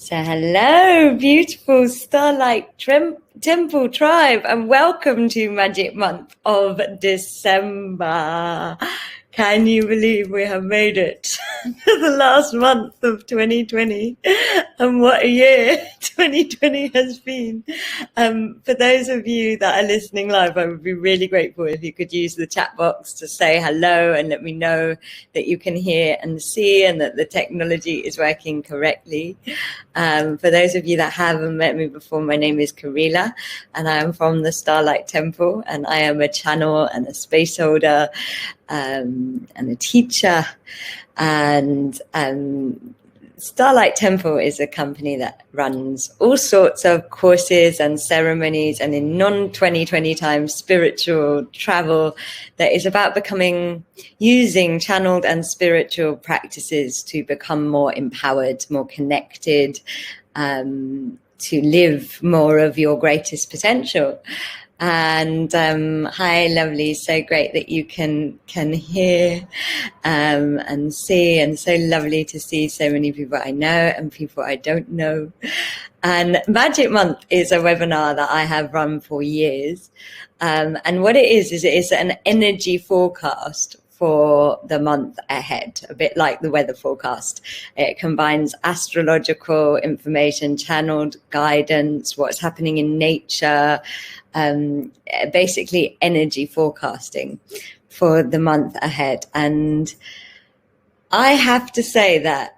So hello, beautiful Starlight Temple Tribe, and welcome to Magic Month of December. Can you believe we have made it to the last month of 2020? And what a year 2020 has been. For those of you that are listening live, I would be really grateful if you could use the chat box to say hello and let me know that you can hear and see and that the technology is working correctly. For those of you that haven't met me before, my name is Karila and I am from the Starlight Temple, and I am a channel and a space holder and a teacher. And Starlight Temple is a company that runs all sorts of courses and ceremonies and in non-2020 times spiritual travel that is about using channeled and spiritual practices to become more empowered, more connected, to live more of your greatest potential. And hi, lovely. So great that you can hear and see, and so lovely to see so many people I know and people I don't know. And Magic Month is a webinar that I have run for years. And what it is it is an energy forecast for the month ahead, a bit like the weather forecast. It combines astrological information, channeled guidance, what's happening in nature, basically energy forecasting for the month ahead. And I have to say that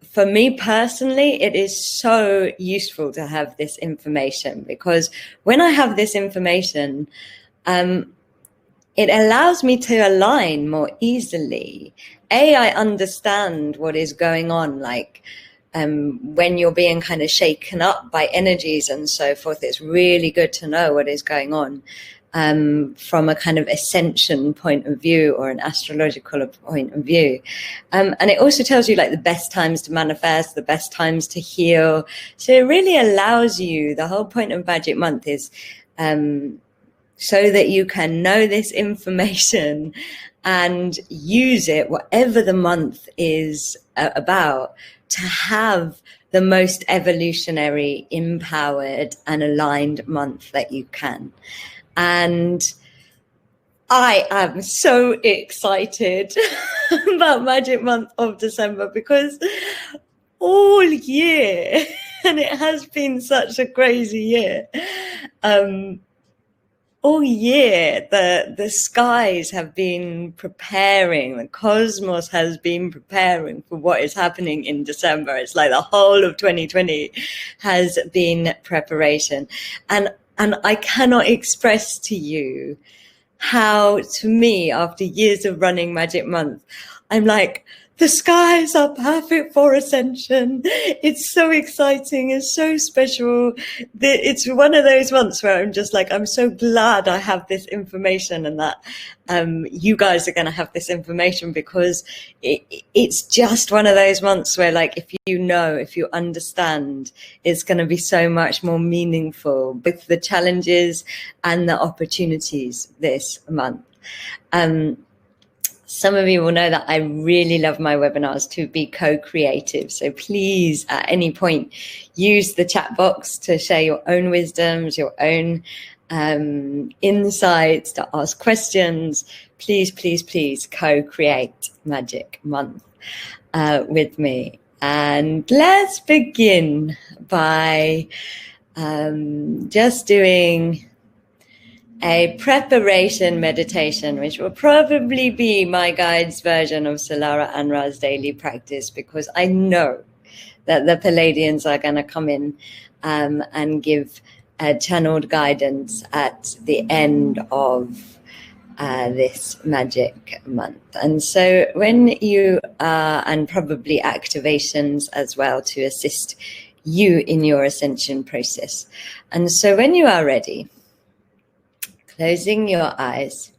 for me personally, it is so useful to have this information, because when I have this information, it allows me to align more easily. I understand what is going on, like when you're being kind of shaken up by energies and so forth. It's really good to know what is going on from a kind of ascension point of view or an astrological point of view. And it also tells you like the best times to manifest, the best times to heal. So it really allows you, the whole point of Magic Month is so that you can know this information and use it, whatever the month is about, to have the most evolutionary, empowered and aligned month that you can. And I am so excited about Magic Month of December, because all year, and it has been such a crazy year, all year the skies have been preparing, the cosmos has been preparing for what is happening in December. It's like the whole of 2020 has been preparation. And I cannot express to you how, to me, after years of running Magic Month, I'm like, the skies are perfect for ascension. It's so exciting. It's so special. It's one of those months where I'm just like, I'm so glad I have this information, and that you guys are going to have this information, because it's just one of those months where, like, if you understand, it's going to be so much more meaningful, both the challenges and the opportunities this month. Some of you will know that I really love my webinars to be co-creative. So please, at any point, use the chat box to share your own wisdoms, your own insights, to ask questions. Please, please, please co-create Magic Month with me. And let's begin by just doing a preparation meditation, which will probably be my guide's version of Solara Anra's daily practice, because I know that the Palladians are going to come in and give channeled guidance at the end of this Magic Month. And so when you and probably activations as well to assist you in your ascension process. And so when you are ready, closing your eyes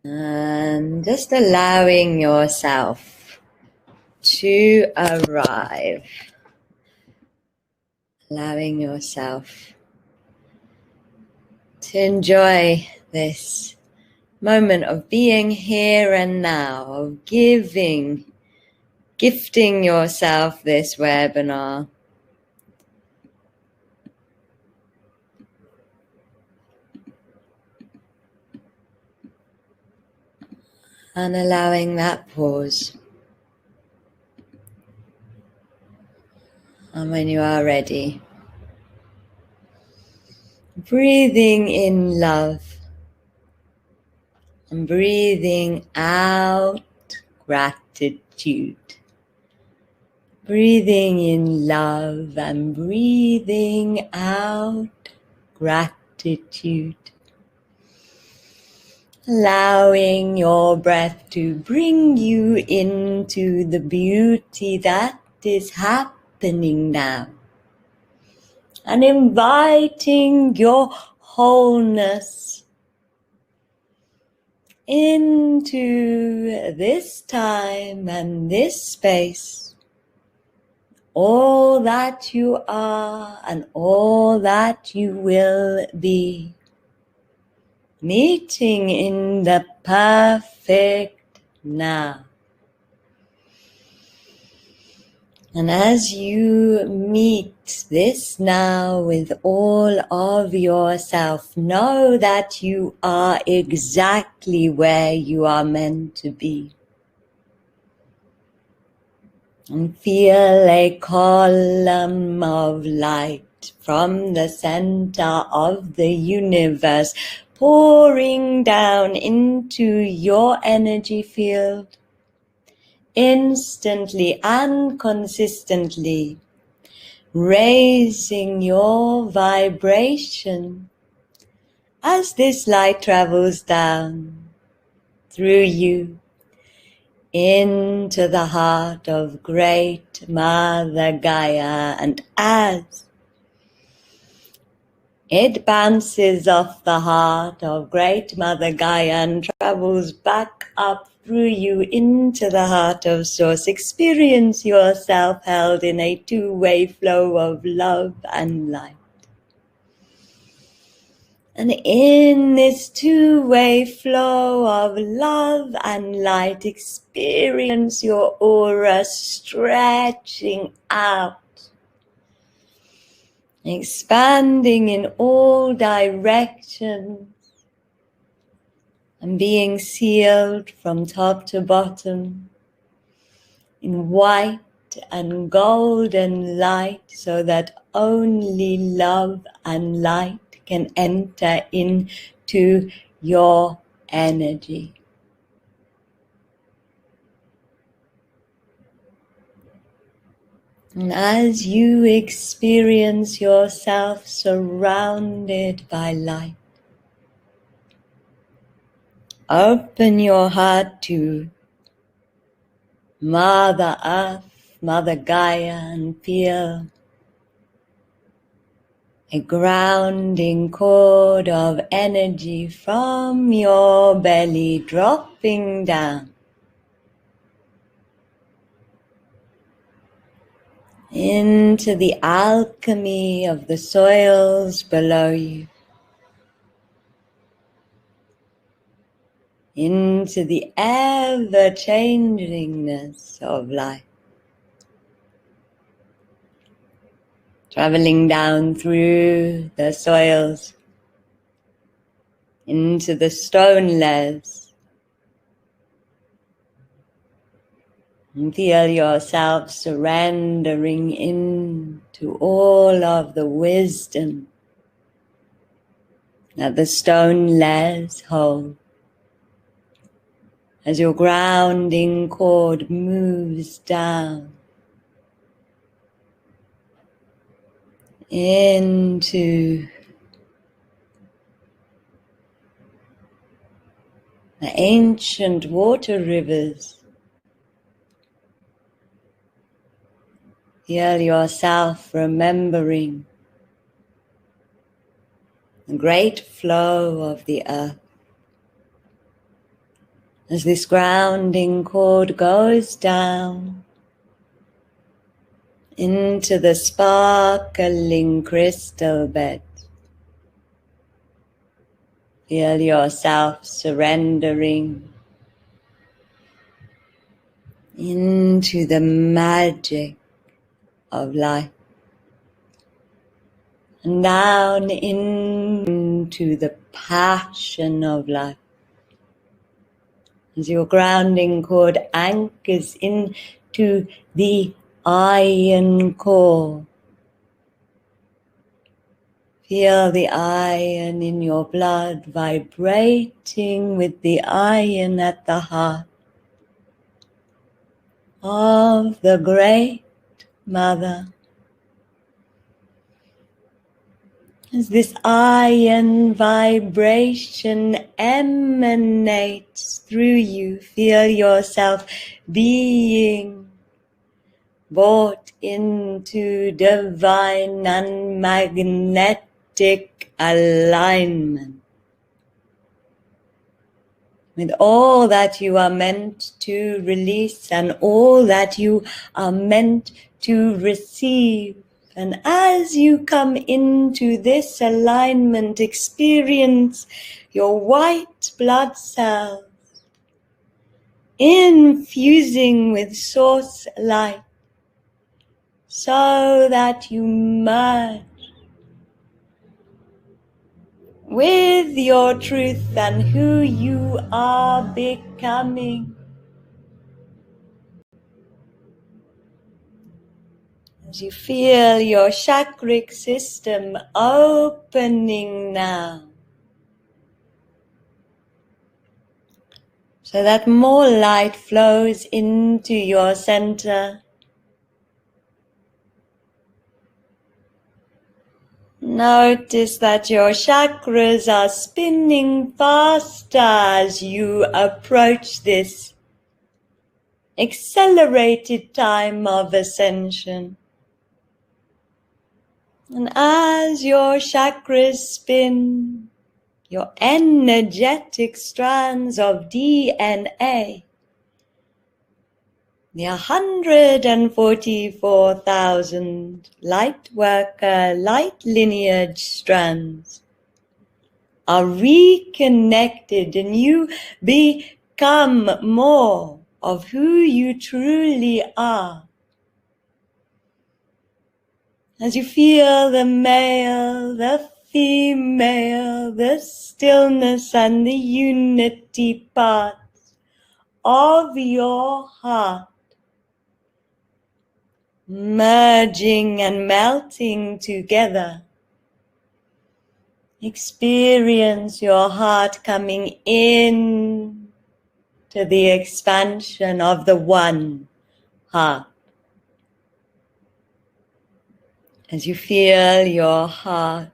and just allowing yourself to arrive, allowing yourself to enjoy this moment of being here and now, of giving gifting yourself this webinar. And allowing that pause. And when you are ready, breathing in love and breathing out gratitude. Breathing in love and breathing out gratitude. Allowing your breath to bring you into the beauty that is happening now. And inviting your wholeness into this time and this space. All that you are and all that you will be. Meeting in the perfect now. And as you meet this now with all of yourself, know that you are exactly where you are meant to be. And feel a column of light from the center of the universe pouring down into your energy field. Instantly and consistently raising your vibration as this light travels down through you into the heart of Great Mother Gaia, and as it bounces off the heart of Great Mother Gaia and travels back up through you into the heart of Source, experience yourself held in a two-way flow of love and light. And in this two-way flow of love and light, experience your aura stretching out, expanding in all directions, and being sealed from top to bottom in white and golden light, so that only love and light can enter into your energy. And as you experience yourself surrounded by light, open your heart to Mother Earth, Mother Gaia, and feel a grounding cord of energy from your belly dropping down into the alchemy of the soils below you, into the ever-changingness of life, traveling down through the soils into the stone layers. And feel yourself surrendering into all of the wisdom that the stone layers hold. As your grounding cord moves down into the ancient water rivers. Feel yourself remembering the great flow of the earth. As this grounding cord goes down into the sparkling crystal bed, feel yourself surrendering into into the magic of life, and down into the passion of life. As your grounding cord anchors into the iron core, feel the iron in your blood vibrating with the iron at the heart of the Great Mother. As this iron vibration emanates through you, feel yourself being brought into divine and magnetic alignment with all that you are meant to release and all that you are meant to receive. And as you come into this alignment, experience your white blood cells infusing with source light so that you merge with your truth and who you are becoming. As you feel your chakric system opening now, so that more light flows into your center. Notice that your chakras are spinning faster as you approach this accelerated time of ascension. And as your chakras spin, your energetic strands of DNA, the 144,000 light worker, light lineage strands are reconnected, and you become more of who you truly are. As you feel the male, the female, the stillness and the unity parts of your heart merging and melting together. Experience your heart coming in to the expansion of the one heart. As you feel your heart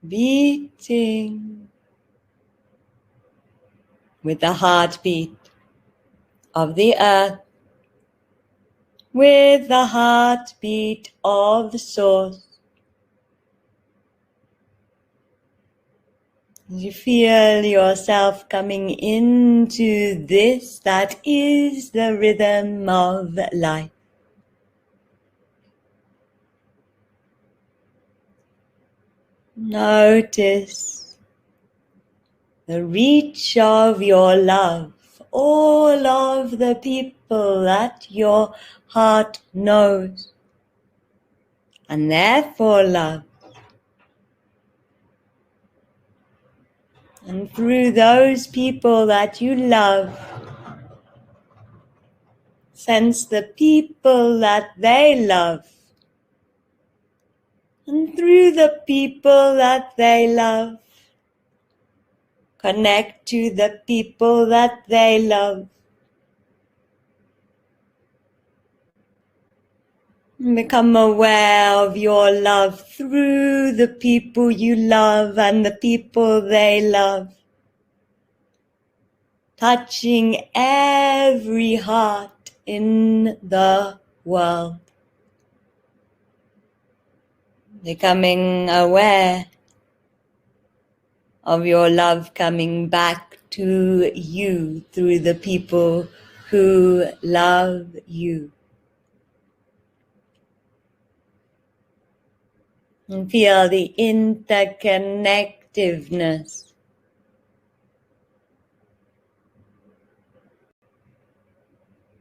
beating with the heartbeat of the earth, with the heartbeat of the source. As you feel yourself coming into this that is the rhythm of life. Notice the reach of your love, all of the people that your heart knows and therefore loves. And through those people that you love, sense the people that they love. And through the people that they love, connect to the people that they love. And become aware of your love through the people you love and the people they love. Touching every heart in the world. Becoming aware of your love coming back to you through the people who love you. And feel the interconnectiveness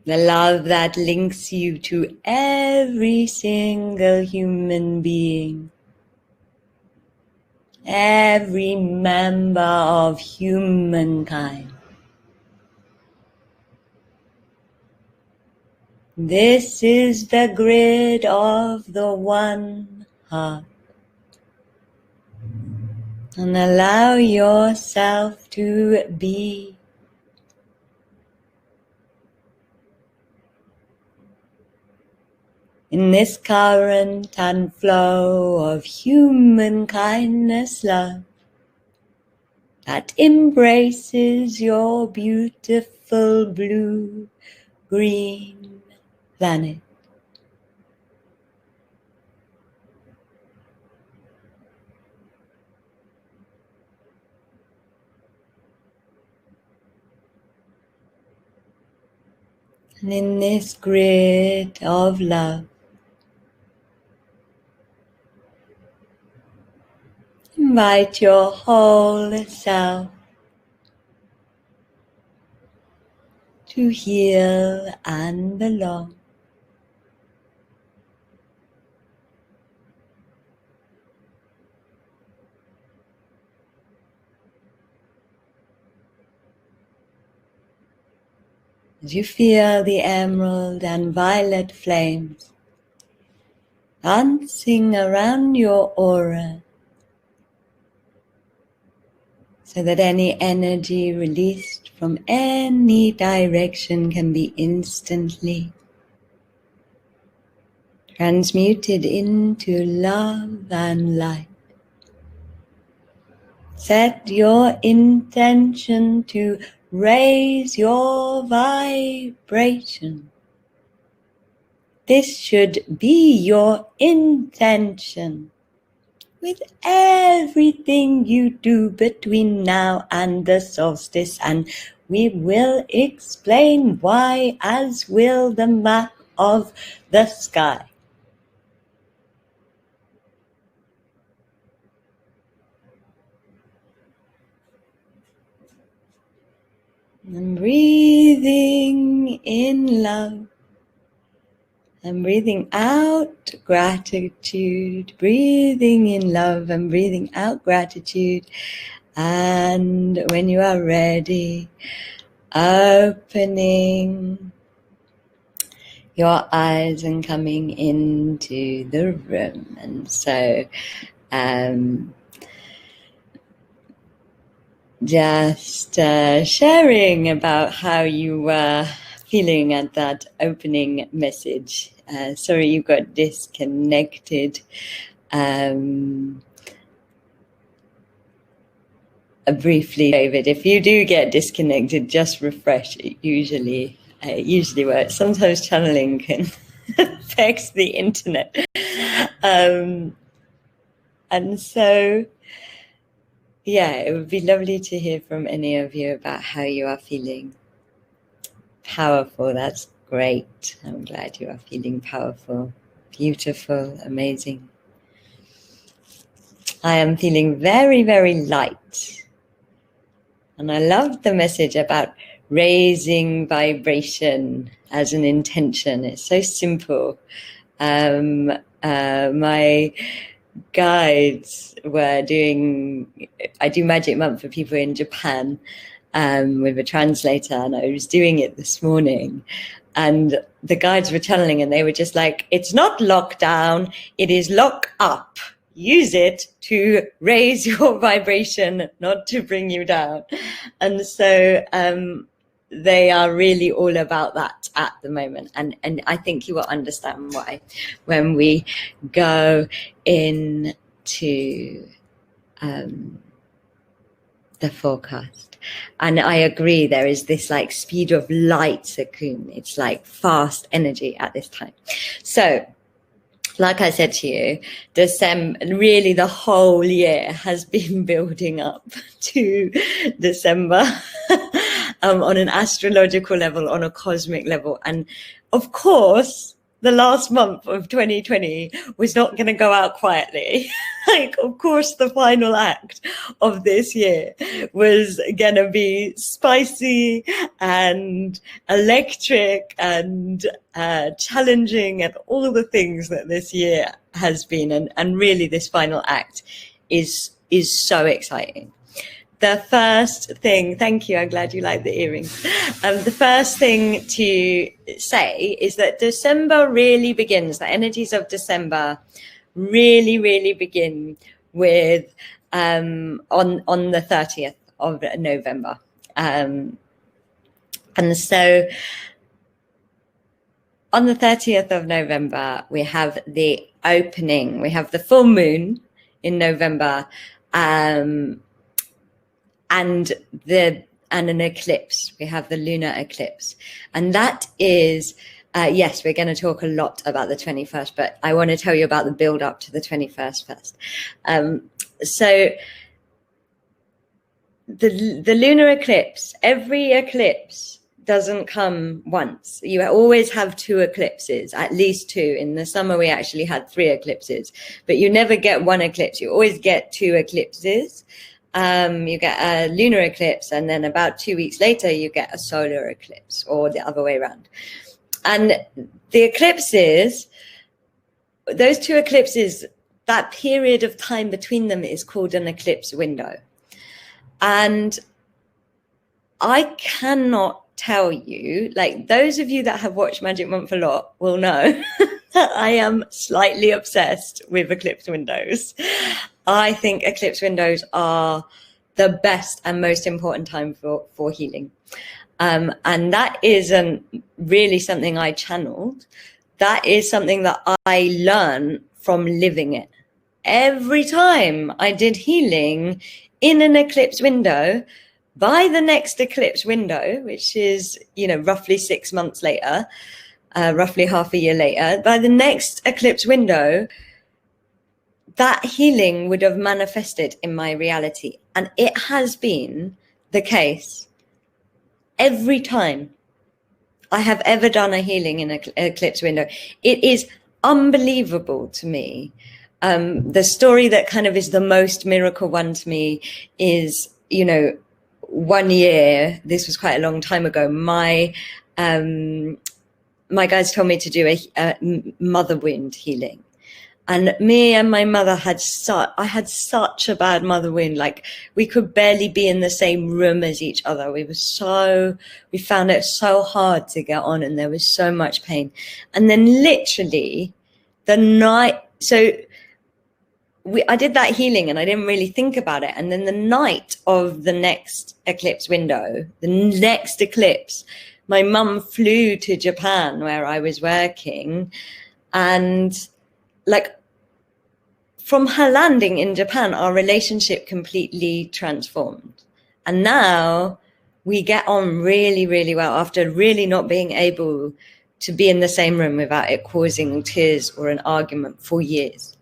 The love that links you to every single human being, every member of humankind. This is the grid of the one heart. And allow yourself to be. In this current and flow of human kindness love that embraces your beautiful blue-green planet. And in this grid of love, invite your whole self to heal and belong. As you feel the emerald and violet flames dancing around your aura, so that any energy released from any direction can be instantly transmuted into love and light. Set your intention to raise your vibration. This should be your intention with everything you do between now and the solstice, and we will explain why, as will the map of the sky. And breathing in love. And breathing out gratitude, breathing in love and breathing out gratitude. And when you are ready, opening your eyes and coming into the room. And so just sharing about how you were feeling at that opening message. Sorry you got disconnected. Briefly, David, if you do get disconnected, just refresh. It usually works. Sometimes channeling can affect the internet. And so, yeah, it would be lovely to hear from any of you about how you are feeling. Powerful, that's great. I'm glad you are feeling powerful, beautiful, amazing. I am feeling very, very light. And I love the message about raising vibration as an intention. It's so simple. My guides were I do Magic Month for people in Japan with a translator, and I was doing it this morning. And the guides were channeling and they were just like, it's not lockdown, it is lock up. Use it to raise your vibration, not to bring you down. And so they are really all about that at the moment. And I think you will understand why when we go into the forecast. And I agree, there is this like speed of light, Sakun. It's like fast energy at this time. So, like I said to you, December, really the whole year has been building up to December on an astrological level, on a cosmic level. And of course, the last month of 2020 was not going to go out quietly. Like, of course, the final act of this year was going to be spicy and electric and challenging and all the things that this year has been. And really, this final act is so exciting. The first thing, thank you, I'm glad you like the earrings. The first thing to say is that December really begins, the energies of December really, really begin with on the 30th of November. And so on the 30th of November, we have the opening, we have the full moon in November, and an eclipse. We have the lunar eclipse, and that is yes, we're going to talk a lot about the 21st, but I want to tell you about the build up to the 21st first. So the lunar eclipse, every eclipse doesn't come once. You always have two eclipses, at least two. In the summer, we actually had 3 eclipses, but you never get one eclipse. You always get 2 eclipses. You get a lunar eclipse, and then about 2 weeks later, you get a solar eclipse, or the other way around. And the eclipses, those 2 eclipses, that period of time between them is called an eclipse window. And I cannot tell you, like those of you that have watched Magic Month a lot will know that I am slightly obsessed with eclipse windows. I think eclipse windows are the best and most important time for healing. And that isn't really something I channeled. That is something that I learned from living it. Every time I did healing in an eclipse window, by the next eclipse window, which is, roughly 6 months later, roughly half a year later, by the next eclipse window, that healing would have manifested in my reality. And it has been the case every time I have ever done a healing in an eclipse window. It is unbelievable to me. The story that kind of is the most miracle one to me is, 1 year, this was quite a long time ago, my guides told me to do a mother wound healing. And me and my mother I had such a bad mother wound. Like, we could barely be in the same room as each other. We found it so hard to get on, and there was so much pain. And then literally the night, I did that healing and I didn't really think about it. And then the night of the next eclipse window, the next eclipse, my mum flew to Japan where I was working, and from her landing in Japan, our relationship completely transformed. And now we get on really, really well after really not being able to be in the same room without it causing tears or an argument for years.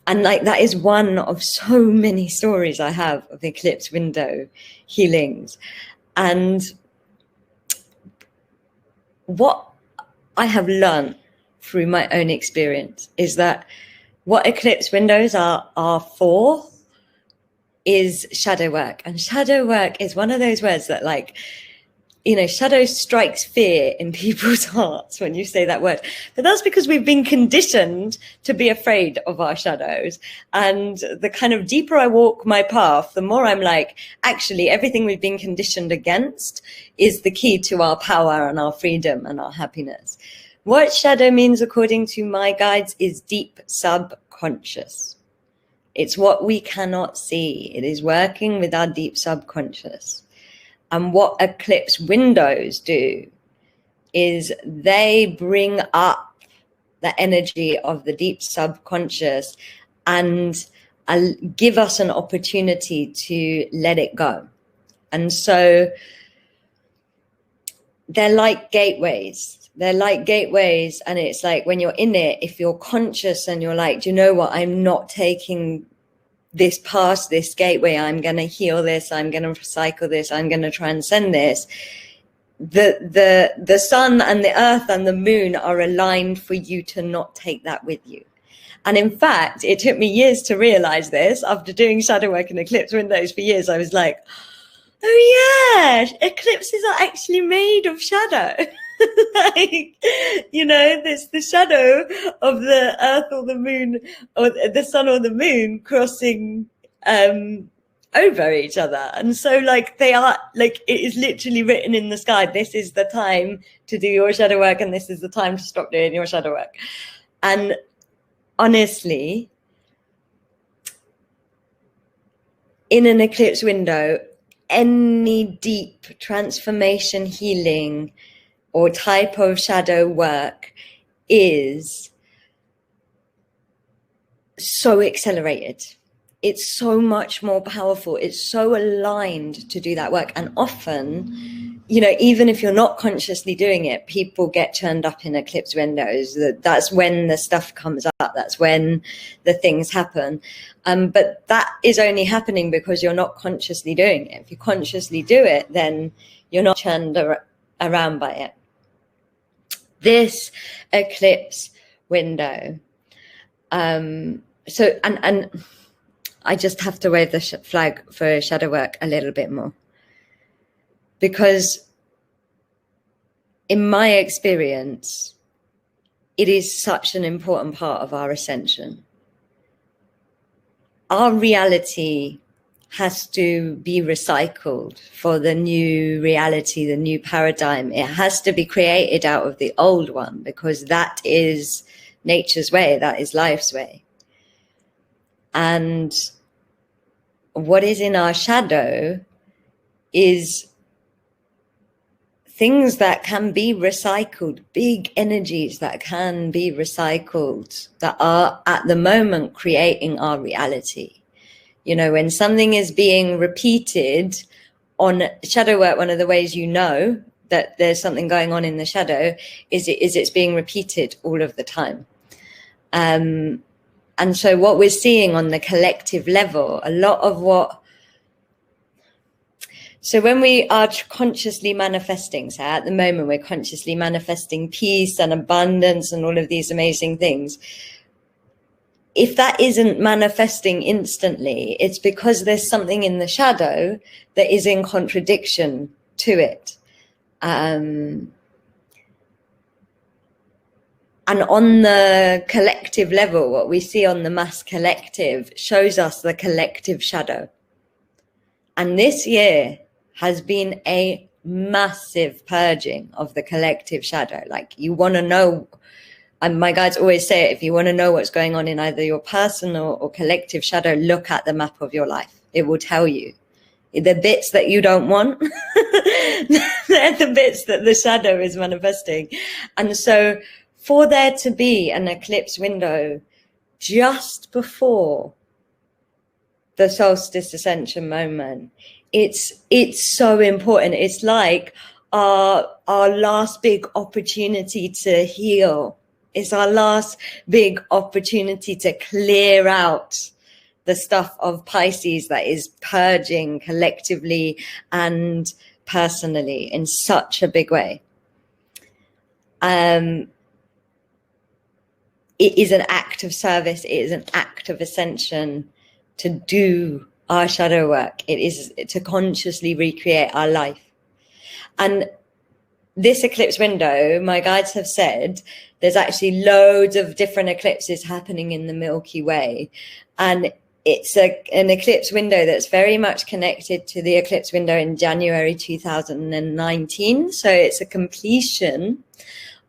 And that is one of so many stories I have of eclipse window healings. And what I have learned through my own experience is that what eclipse windows are for is shadow work. And shadow work is one of those words that shadow strikes fear in people's hearts when you say that word. But that's because we've been conditioned to be afraid of our shadows. And the kind of deeper I walk my path, the more I'm like, actually, everything we've been conditioned against is the key to our power and our freedom and our happiness. What shadow means, according to my guides, is deep subconscious. It's what we cannot see. It is working with our deep subconscious. And what eclipse windows do is they bring up the energy of the deep subconscious and give us an opportunity to let it go. And so they're like gateways. They're like gateways, and it's like when you're in it, if you're conscious and you're like, do you know what, I'm not taking this past this gateway, I'm going to heal this, I'm going to recycle this, I'm going to transcend this, the sun and the earth and the moon are aligned for you to not take that with you. And in fact, it took me years to realize this. After doing shadow work and eclipse windows for years, I was like, oh yeah, eclipses are actually made of shadow. Like, you know, there's the shadow of the earth or the moon, or the sun or the moon crossing over each other. And so like they are, like, it is literally written in the sky, this is the time to do your shadow work and this is the time to stop doing your shadow work. And honestly, in an eclipse window, any deep transformation, healing, or type of shadow work is so accelerated. It's so much more powerful. It's so aligned to do that work. And often, you know, even if you're not consciously doing it, people get turned up in eclipse windows. That's when the stuff comes up. That's when the things happen. But that is only happening because you're not consciously doing it. If you consciously do it, then you're not turned around by it. This eclipse window. So I just have to wave the flag for shadow work a little bit more, because in my experience, it is such an important part of our ascension. Our reality has to be recycled for the new reality, the new paradigm. It has to be created out of the old one, because that is nature's way, that is life's way. And what is in our shadow is things that can be recycled, big energies that can be recycled, that are at the moment creating our reality. You know, when something is being repeated on shadow work, one of the ways you know that there's something going on in the shadow is it's being repeated all of the time. And so what we're seeing on the collective level, a lot of what, so when we are consciously manifesting, so at the moment we're consciously manifesting peace and abundance and all of these amazing things. If that isn't manifesting instantly, it's because there's something in the shadow that is in contradiction to it. And on the collective level, what we see on the mass collective shows us the collective shadow. And this year has been a massive purging of the collective shadow. Like, you want to know, and my guides always say it, if you want to know what's going on in either your personal or collective shadow, look at the map of your life. It will tell you. The bits that you don't want, they're the bits that the shadow is manifesting. And so for there to be an eclipse window just before the solstice ascension moment, it's so important. It's like our last big opportunity to heal. It's our last big opportunity to clear out the stuff of Pisces that is purging collectively and personally in such a big way. It is an act of service. It is an act of ascension to do our shadow work. It is to consciously recreate our life. And this eclipse window, my guides have said, there's actually loads of different eclipses happening in the Milky Way. And it's an eclipse window that's very much connected to the eclipse window in January 2019. So it's a completion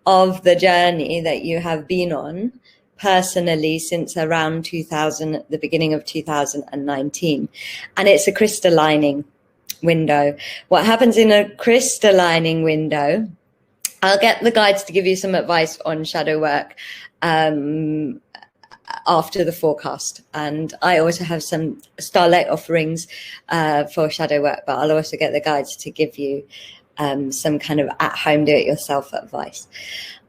of the journey that you have been on personally since around the beginning of 2019. And it's a crystallining window. What happens in a crystallining window, I'll get the guides to give you some advice on shadow work after the forecast. And I also have some starlight offerings for shadow work, but I'll also get the guides to give you some kind of at-home do-it-yourself advice.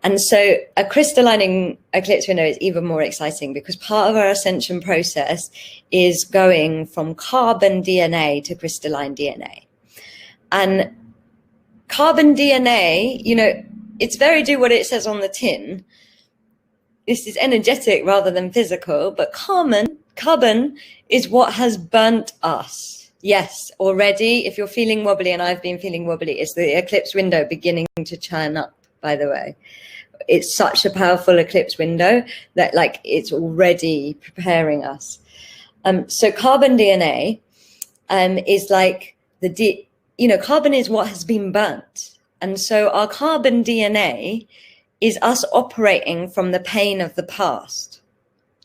And so a crystallining eclipse window is even more exciting because part of our ascension process is going from carbon DNA to crystalline DNA. And carbon DNA, you know, it's very do what it says on the tin. This is energetic rather than physical, but carbon is what has burnt us. Yes, already, if you're feeling wobbly, and I've been feeling wobbly, it's the eclipse window beginning to churn up, by the way. It's such a powerful eclipse window that like it's already preparing us. So carbon DNA is like carbon is what has been burnt. And so our carbon DNA is us operating from the pain of the past,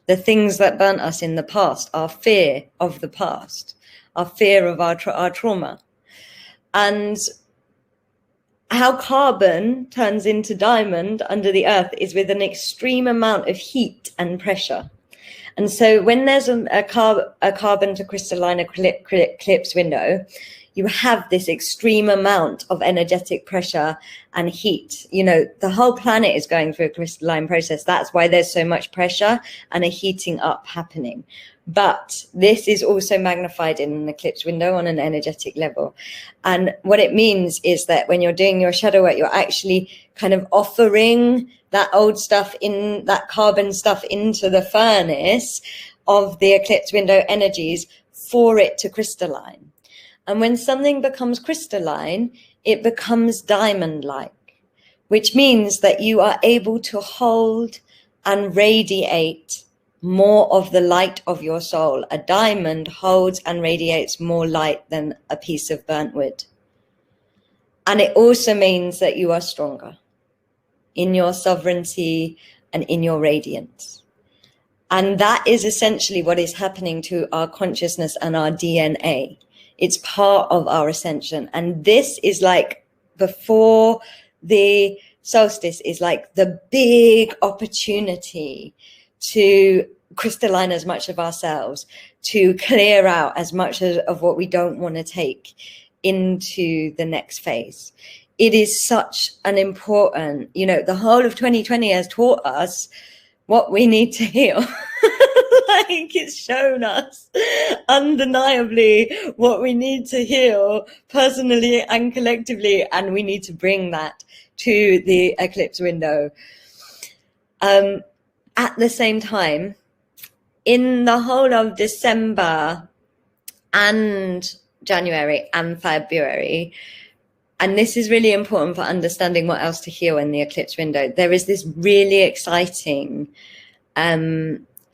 the things that burnt us in the past, our fear of the past, our fear of our trauma. And how carbon turns into diamond under the earth is with an extreme amount of heat and pressure. And so when there's a carbon to crystalline eclipse window, you have this extreme amount of energetic pressure and heat. You know, the whole planet is going through a crystalline process. That's why there's so much pressure and a heating up happening. But this is also magnified in an eclipse window on an energetic level. And what it means is that when you're doing your shadow work, you're actually kind of offering that old stuff, in that carbon stuff, into the furnace of the eclipse window energies for it to crystalline. And when something becomes crystalline, it becomes diamond-like, which means that you are able to hold and radiate more of the light of your soul. A diamond holds and radiates more light than a piece of burnt wood. And it also means that you are stronger in your sovereignty and in your radiance. And that is essentially what is happening to our consciousness and our DNA. It's part of our ascension. And this is like, before the solstice, is like the big opportunity to crystalline as much of ourselves, to clear out as much of what we don't want to take into the next phase. It is such an important, you know, the whole of 2020 has taught us what we need to heal. Like, it's shown us undeniably what we need to heal personally and collectively, and we need to bring that to the eclipse window. At the same time, in the whole of December and January and February, and this is really important for understanding what else to heal in the eclipse window, there is this really exciting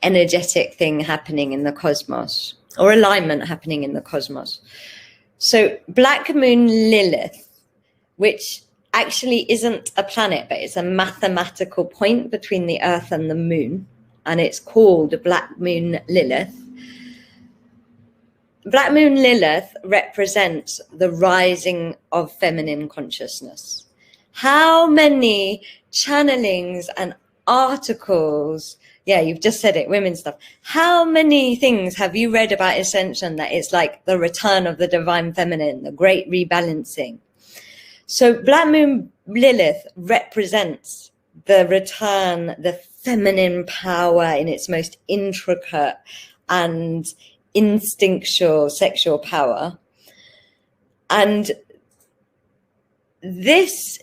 energetic thing happening in the cosmos, or alignment happening in the cosmos. So Black Moon Lilith, which actually isn't a planet, but it's a mathematical point between the Earth and the Moon, and it's called Black Moon Lilith. Black Moon Lilith represents the rising of feminine consciousness. How many channelings and articles, yeah, you've just said it, women's stuff. How many things have you read about Ascension that it's like the return of the divine feminine, the great rebalancing? So Black Moon Lilith represents the return, the feminine power in its most intricate and instinctual sexual power. And this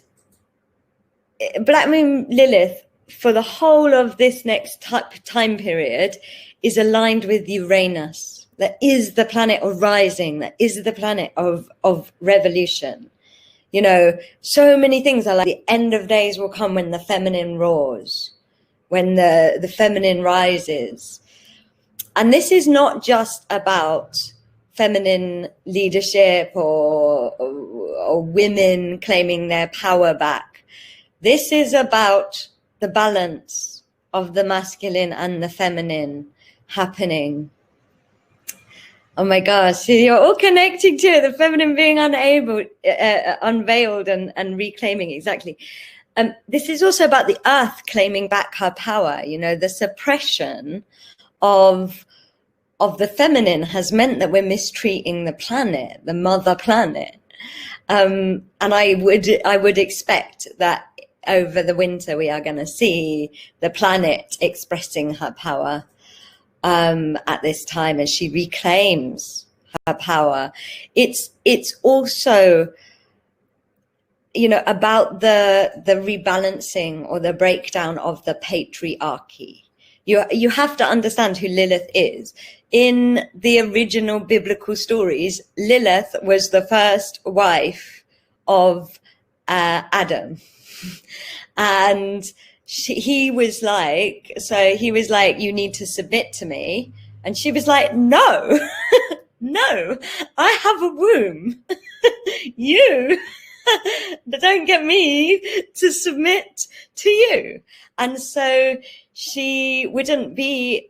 Black Moon Lilith, for the whole of this next time period, is aligned with Uranus. That is the planet of rising. That is the planet of revolution. You know, so many things are like the end of days will come when the feminine roars, when the feminine rises. And this is not just about feminine leadership or women claiming their power back. This is about the balance of the masculine and the feminine happening. Oh my gosh, you're all connecting to it, the feminine being unveiled and reclaiming, exactly. This is also about the earth claiming back her power. You know, the suppression of the feminine has meant that we're mistreating the planet, the mother planet. And I would expect that over the winter we are going to see the planet expressing her power at this time as she reclaims her power. It's also about the rebalancing or the breakdown of the patriarchy. You have to understand who Lilith is. In the original biblical stories, Lilith was the first wife of Adam. And he was like, you need to submit to me. And she was like, no, no, I have a womb. You don't get me to submit to you. And so she wouldn't be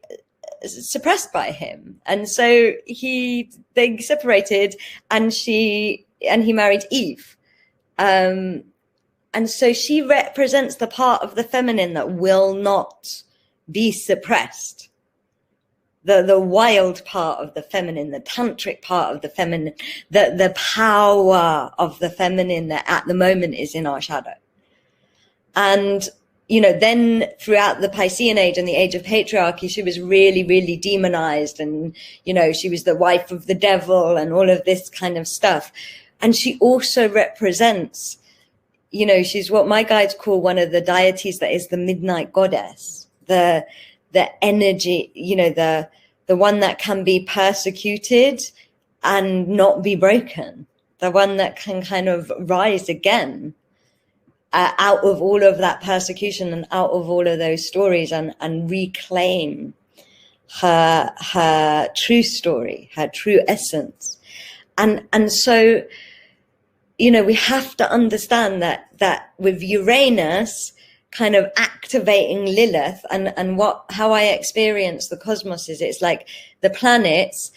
suppressed by him. And so they separated, and he married Eve. And so she represents the part of the feminine that will not be suppressed. The wild part of the feminine, the tantric part of the feminine, the power of the feminine that at the moment is in our shadow. And, then throughout the Piscean age and the age of patriarchy, she was really, really demonized. And, she was the wife of the devil and all of this kind of stuff. And she also represents, she's what my guides call one of the deities that is the midnight goddess, the energy, the one that can be persecuted and not be broken, the one that can kind of rise again out of all of that persecution and out of all of those stories, and reclaim her true story, her true essence. And so, we have to understand that with Uranus kind of activating Lilith, and how I experience the cosmos is, it's like the planets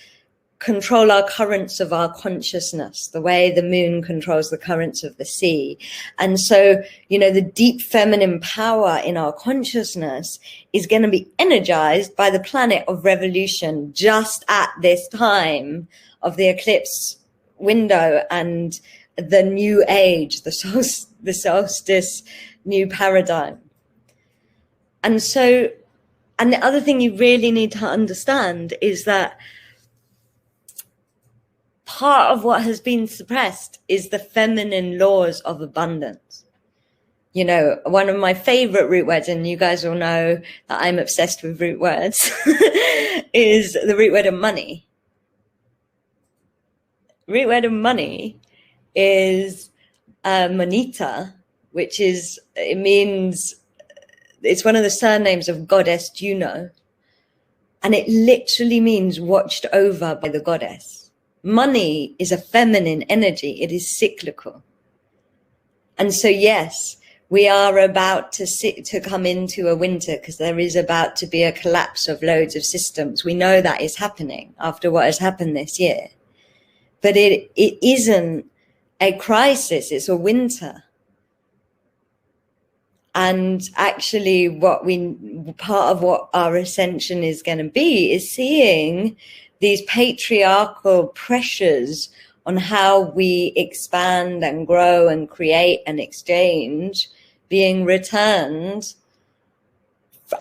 control our currents of our consciousness, the way the moon controls the currents of the sea. And so, the deep feminine power in our consciousness is going to be energized by the planet of revolution just at this time of the eclipse window and the new age, the solstice new paradigm. And so, and the other thing you really need to understand is that part of what has been suppressed is the feminine laws of abundance. One of my favorite root words, and you guys all know that I'm obsessed with root words, is the root word of money. Root word of money is moneta, which is, it's one of the surnames of goddess Juno. And it literally means watched over by the goddess. Money is a feminine energy. It is cyclical. And so, yes, we are about to come into a winter, because there is about to be a collapse of loads of systems. We know that is happening after what has happened this year. But it isn't a crisis, it's a winter. And actually part of what our ascension is going to be is seeing these patriarchal pressures on how we expand and grow and create and exchange being returned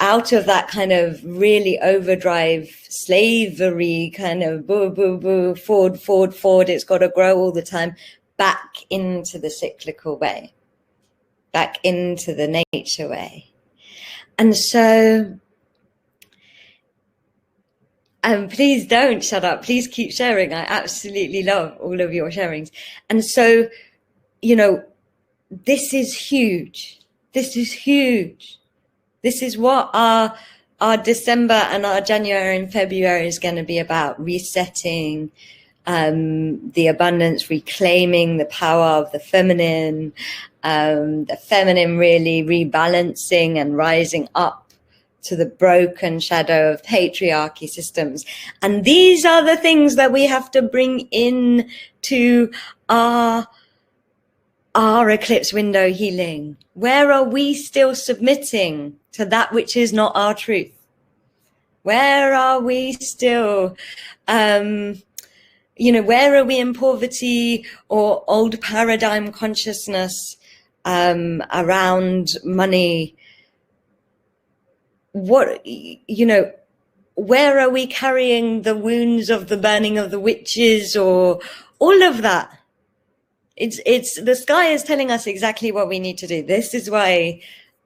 out of that kind of really overdrive slavery kind of forward, it's got to grow all the time, back into the cyclical way, back into the nature way. And so, please don't shut up. Please keep sharing. I absolutely love all of your sharings. And so, this is huge. This is huge. This is what our December and our January and February is going to be about: resetting the abundance, reclaiming the power of the feminine really rebalancing and rising up to the broken shadow of patriarchy systems. And these are the things that we have to bring in to our eclipse window healing. Where are we still submitting to that which is not our truth? Where are we still, where are we in poverty or old paradigm consciousness around money? Where are we carrying the wounds of the burning of the witches or all of that? It's the sky is telling us exactly what we need to do. This is why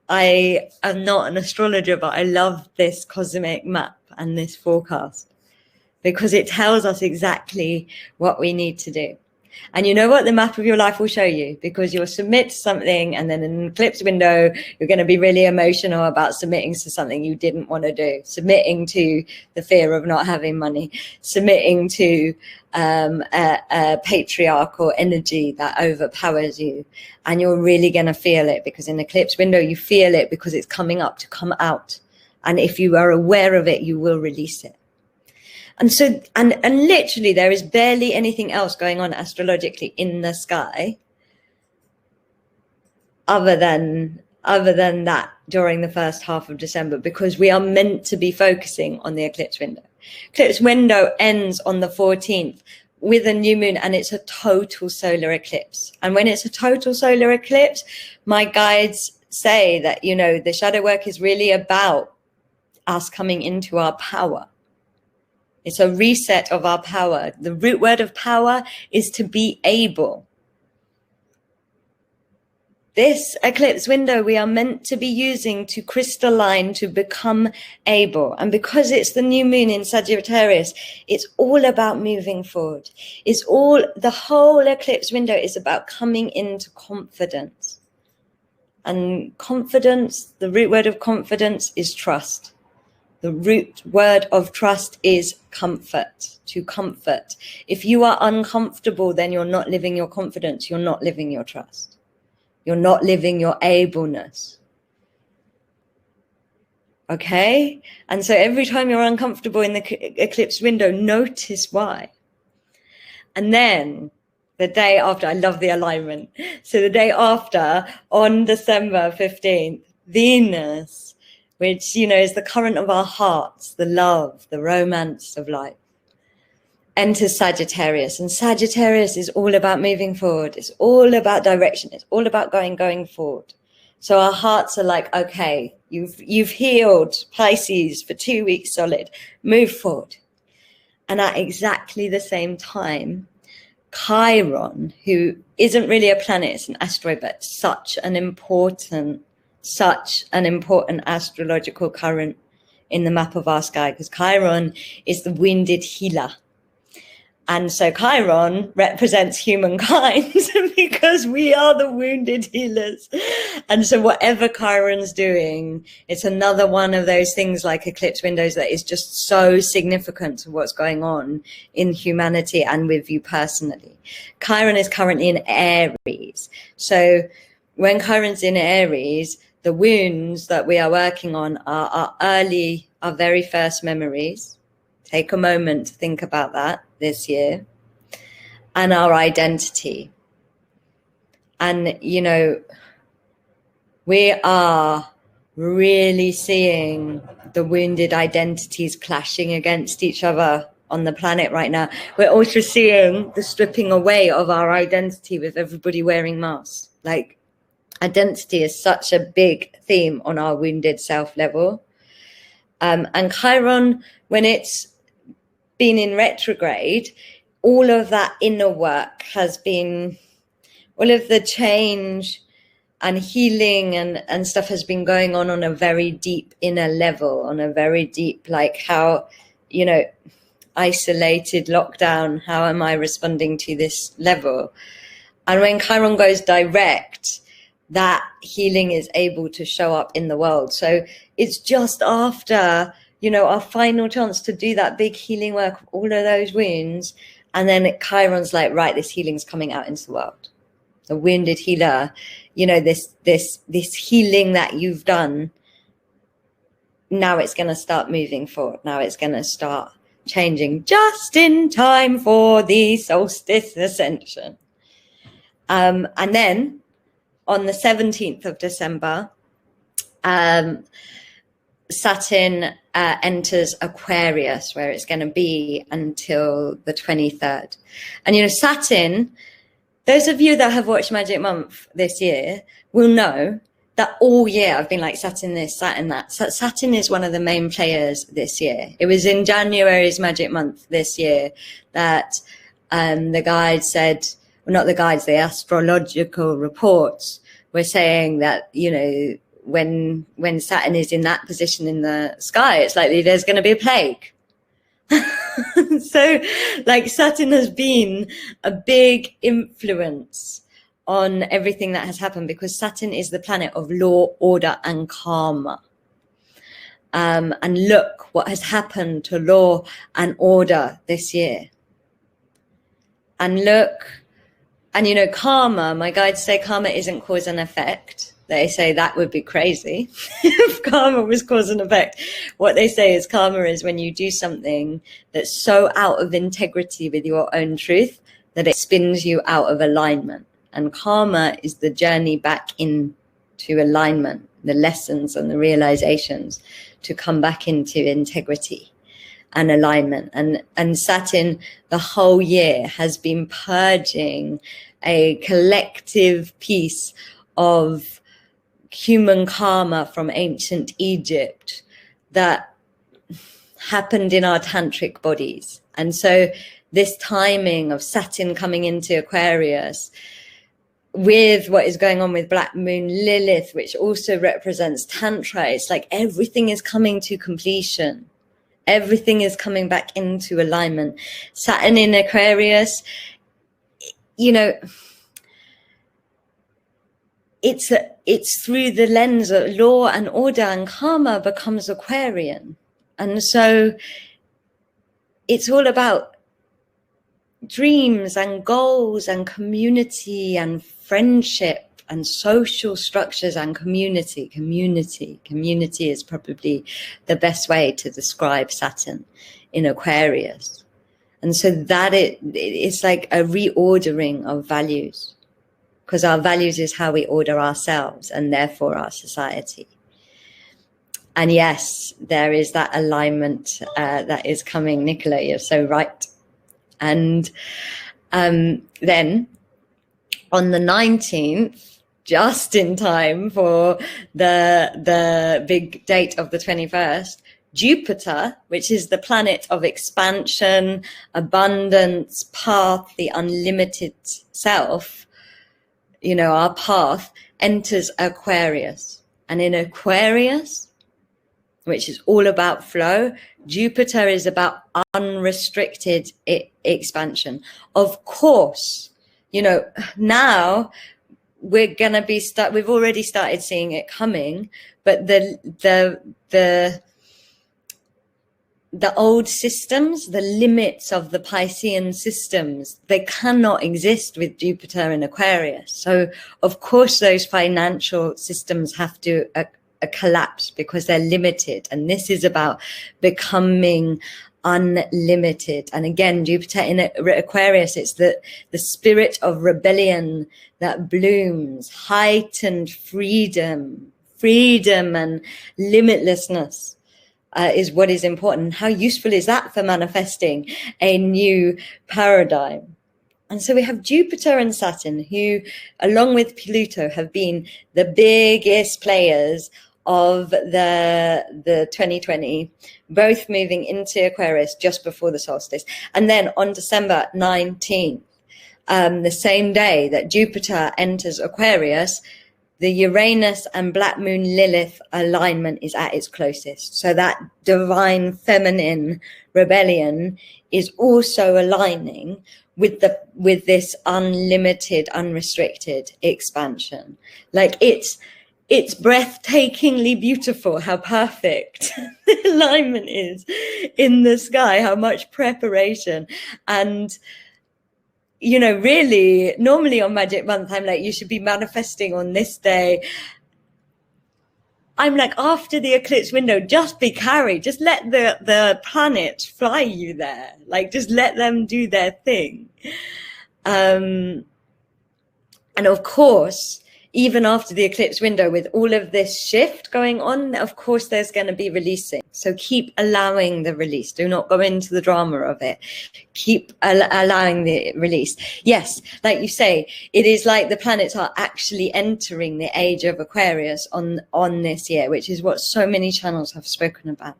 I am not an astrologer, but I love this cosmic map and this forecast, because it tells us exactly what we need to do. And you know what? The map of your life will show you, because you'll submit to something, and then in an eclipse window, you're going to be really emotional about submitting to something you didn't want to do, submitting to the fear of not having money, submitting to a patriarchal energy that overpowers you. And you're really going to feel it, because in the eclipse window, you feel it because it's coming up to come out. And if you are aware of it, you will release it. And so, and literally there is barely anything else going on astrologically in the sky other than that during the first half of December, because we are meant to be focusing on the eclipse window. Eclipse window ends on the 14th with a new moon, and it's a total solar eclipse. And when it's a total solar eclipse, my guides say that, you know, the shadow work is really about us coming into our power. It's a reset of our power. The root word of power is to be able. This eclipse window we are meant to be using to crystalline, to become able. And because it's the new moon in Sagittarius, it's all about moving forward. The whole eclipse window is about coming into confidence. And confidence, the root word of confidence is trust. The root word of trust is comfort, to comfort. If you are uncomfortable, then you're not living your confidence. You're not living your trust. You're not living your ableness. Okay? And so every time you're uncomfortable in the eclipse window, notice why. And then the day after, I love the alignment. So the day after, on December 15th, Venus, which, you know, is the current of our hearts, the love, the romance of life, enters Sagittarius. And Sagittarius is all about moving forward. It's all about direction. It's all about going forward. So our hearts are like, okay, you've healed Pisces for 2 weeks solid. Move forward. And at exactly the same time, Chiron, who isn't really a planet, it's an asteroid, but such an important astrological current in the map of our sky, because Chiron is the wounded healer. And so Chiron represents humankind because we are the wounded healers. And so whatever Chiron's doing, it's another one of those things like eclipse windows that is just so significant to what's going on in humanity and with you personally. Chiron is currently in Aries. So when Chiron's in Aries, the wounds that we are working on are our very first memories. Take a moment to think about that this year. And our identity. And, you know, we are really seeing the wounded identities clashing against each other on the planet right now. We're also seeing the stripping away of our identity with everybody wearing masks. Like, identity is such a big theme on our wounded self level. And Chiron, when it's been in retrograde, all of that inner work has been, all of the change and healing and stuff has been going on a very deep inner level, on a very deep, like how, you know, isolated, lockdown, how am I responding to this level? And when Chiron goes direct, that healing is able to show up in the world. So it's just after, you know, our final chance to do that big healing work of all of those wounds. And then Chiron's like, right, this healing's coming out into the world. The wounded healer, you know, this healing that you've done, now it's going to start moving forward. Now it's going to start changing just in time for the solstice ascension. And then on the 17th of December, Saturn enters Aquarius, where it's going to be until the 23rd. And, you know, Saturn, those of you that have watched Magic Month this year will know that all year I've been like, Saturn this, Saturn that. Saturn is one of the main players this year. It was in January's Magic Month this year that the guide said, not the guides, the astrological reports were saying that, you know, when Saturn is in that position in the sky, it's likely there's going to be a plague. So, like, Saturn has been a big influence on everything that has happened, because Saturn is the planet of law, order, and karma. And look what has happened to law and order this year. And look, and you know, karma, my guides say karma isn't cause and effect. They say that would be crazy if karma was cause and effect. What they say is karma is when you do something that's so out of integrity with your own truth that it spins you out of alignment. And karma is the journey back into alignment, the lessons and the realizations to come back into integrity and alignment. And Saturn the whole year has been purging a collective piece of human karma from ancient Egypt that happened in our tantric bodies. And so this timing of Saturn coming into Aquarius with what is going on with Black Moon Lilith, which also represents Tantra, it's like everything is coming to completion. Everything is coming back into alignment. Saturn in Aquarius, you know, it's through the lens of law and order, and karma becomes Aquarian. And so it's all about dreams and goals and community and friendship and social structures and community. Community is probably the best way to describe Saturn in Aquarius. And so that it's like a reordering of values, because our values is how we order ourselves and therefore our society. And yes, there is that alignment that is coming. Nicola, you're so right. And then on the 19th, just in time for the big date of the 21st, Jupiter, which is the planet of expansion, abundance, path, the unlimited self, you know, our path, enters Aquarius. And in Aquarius, which is all about flow, Jupiter is about unrestricted expansion. Of course, you know, now we're going to be we've already started seeing it coming, but the old systems, the limits of the Piscean systems, they cannot exist with Jupiter in Aquarius. So of course those financial systems have to collapse because they're limited. And this is about becoming unlimited. And again, Jupiter in Aquarius, it's the spirit of rebellion that blooms, heightened freedom and limitlessness. Is what is important. How useful is that for manifesting a new paradigm? And so we have Jupiter and Saturn, who, along with Pluto, have been the biggest players of the 2020, both moving into Aquarius just before the solstice. And then on December 19th, the same day that Jupiter enters Aquarius, the Uranus and Black Moon Lilith alignment is at its closest. So that divine feminine rebellion is also aligning with this unlimited, unrestricted expansion. Like it's breathtakingly beautiful how perfect the alignment is in the sky, how much preparation. And you know, really, normally on Magic Month, I'm like, you should be manifesting on this day. I'm like, after the eclipse window, just be carried. Just let the planets fly you there. Like, just let them do their thing. And of course, even after the eclipse window, with all of this shift going on, of course, there's going to be releasing. So keep allowing the release. Do not go into the drama of it. Keep allowing the release. Yes, like you say, it is like the planets are actually entering the age of Aquarius on this year, which is what so many channels have spoken about.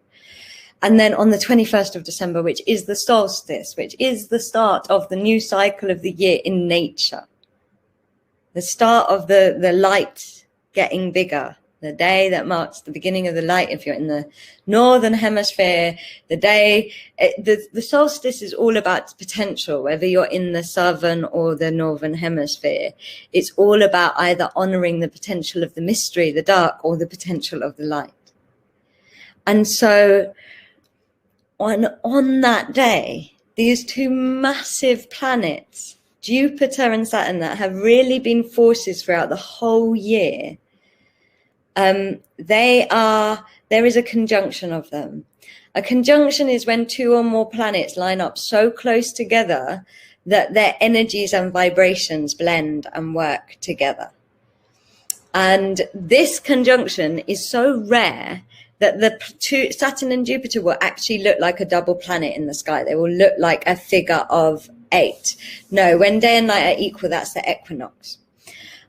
And then on the 21st of December, which is the solstice, which is the start of the new cycle of the year in nature, the start of the light getting bigger, the day that marks the beginning of the light. If you're in the northern hemisphere, the solstice is all about potential, whether you're in the southern or the northern hemisphere. It's all about either honoring the potential of the mystery, the dark, or the potential of the light. And so on that day, these two massive planets, Jupiter and Saturn, that have really been forces throughout the whole year, there is a conjunction of them. A conjunction is when two or more planets line up so close together that their energies and vibrations blend and work together. And this conjunction is so rare that the two, Saturn and Jupiter, will actually look like a double planet in the sky. They will look like a figure of 8. No, when day and night are equal, that's the equinox.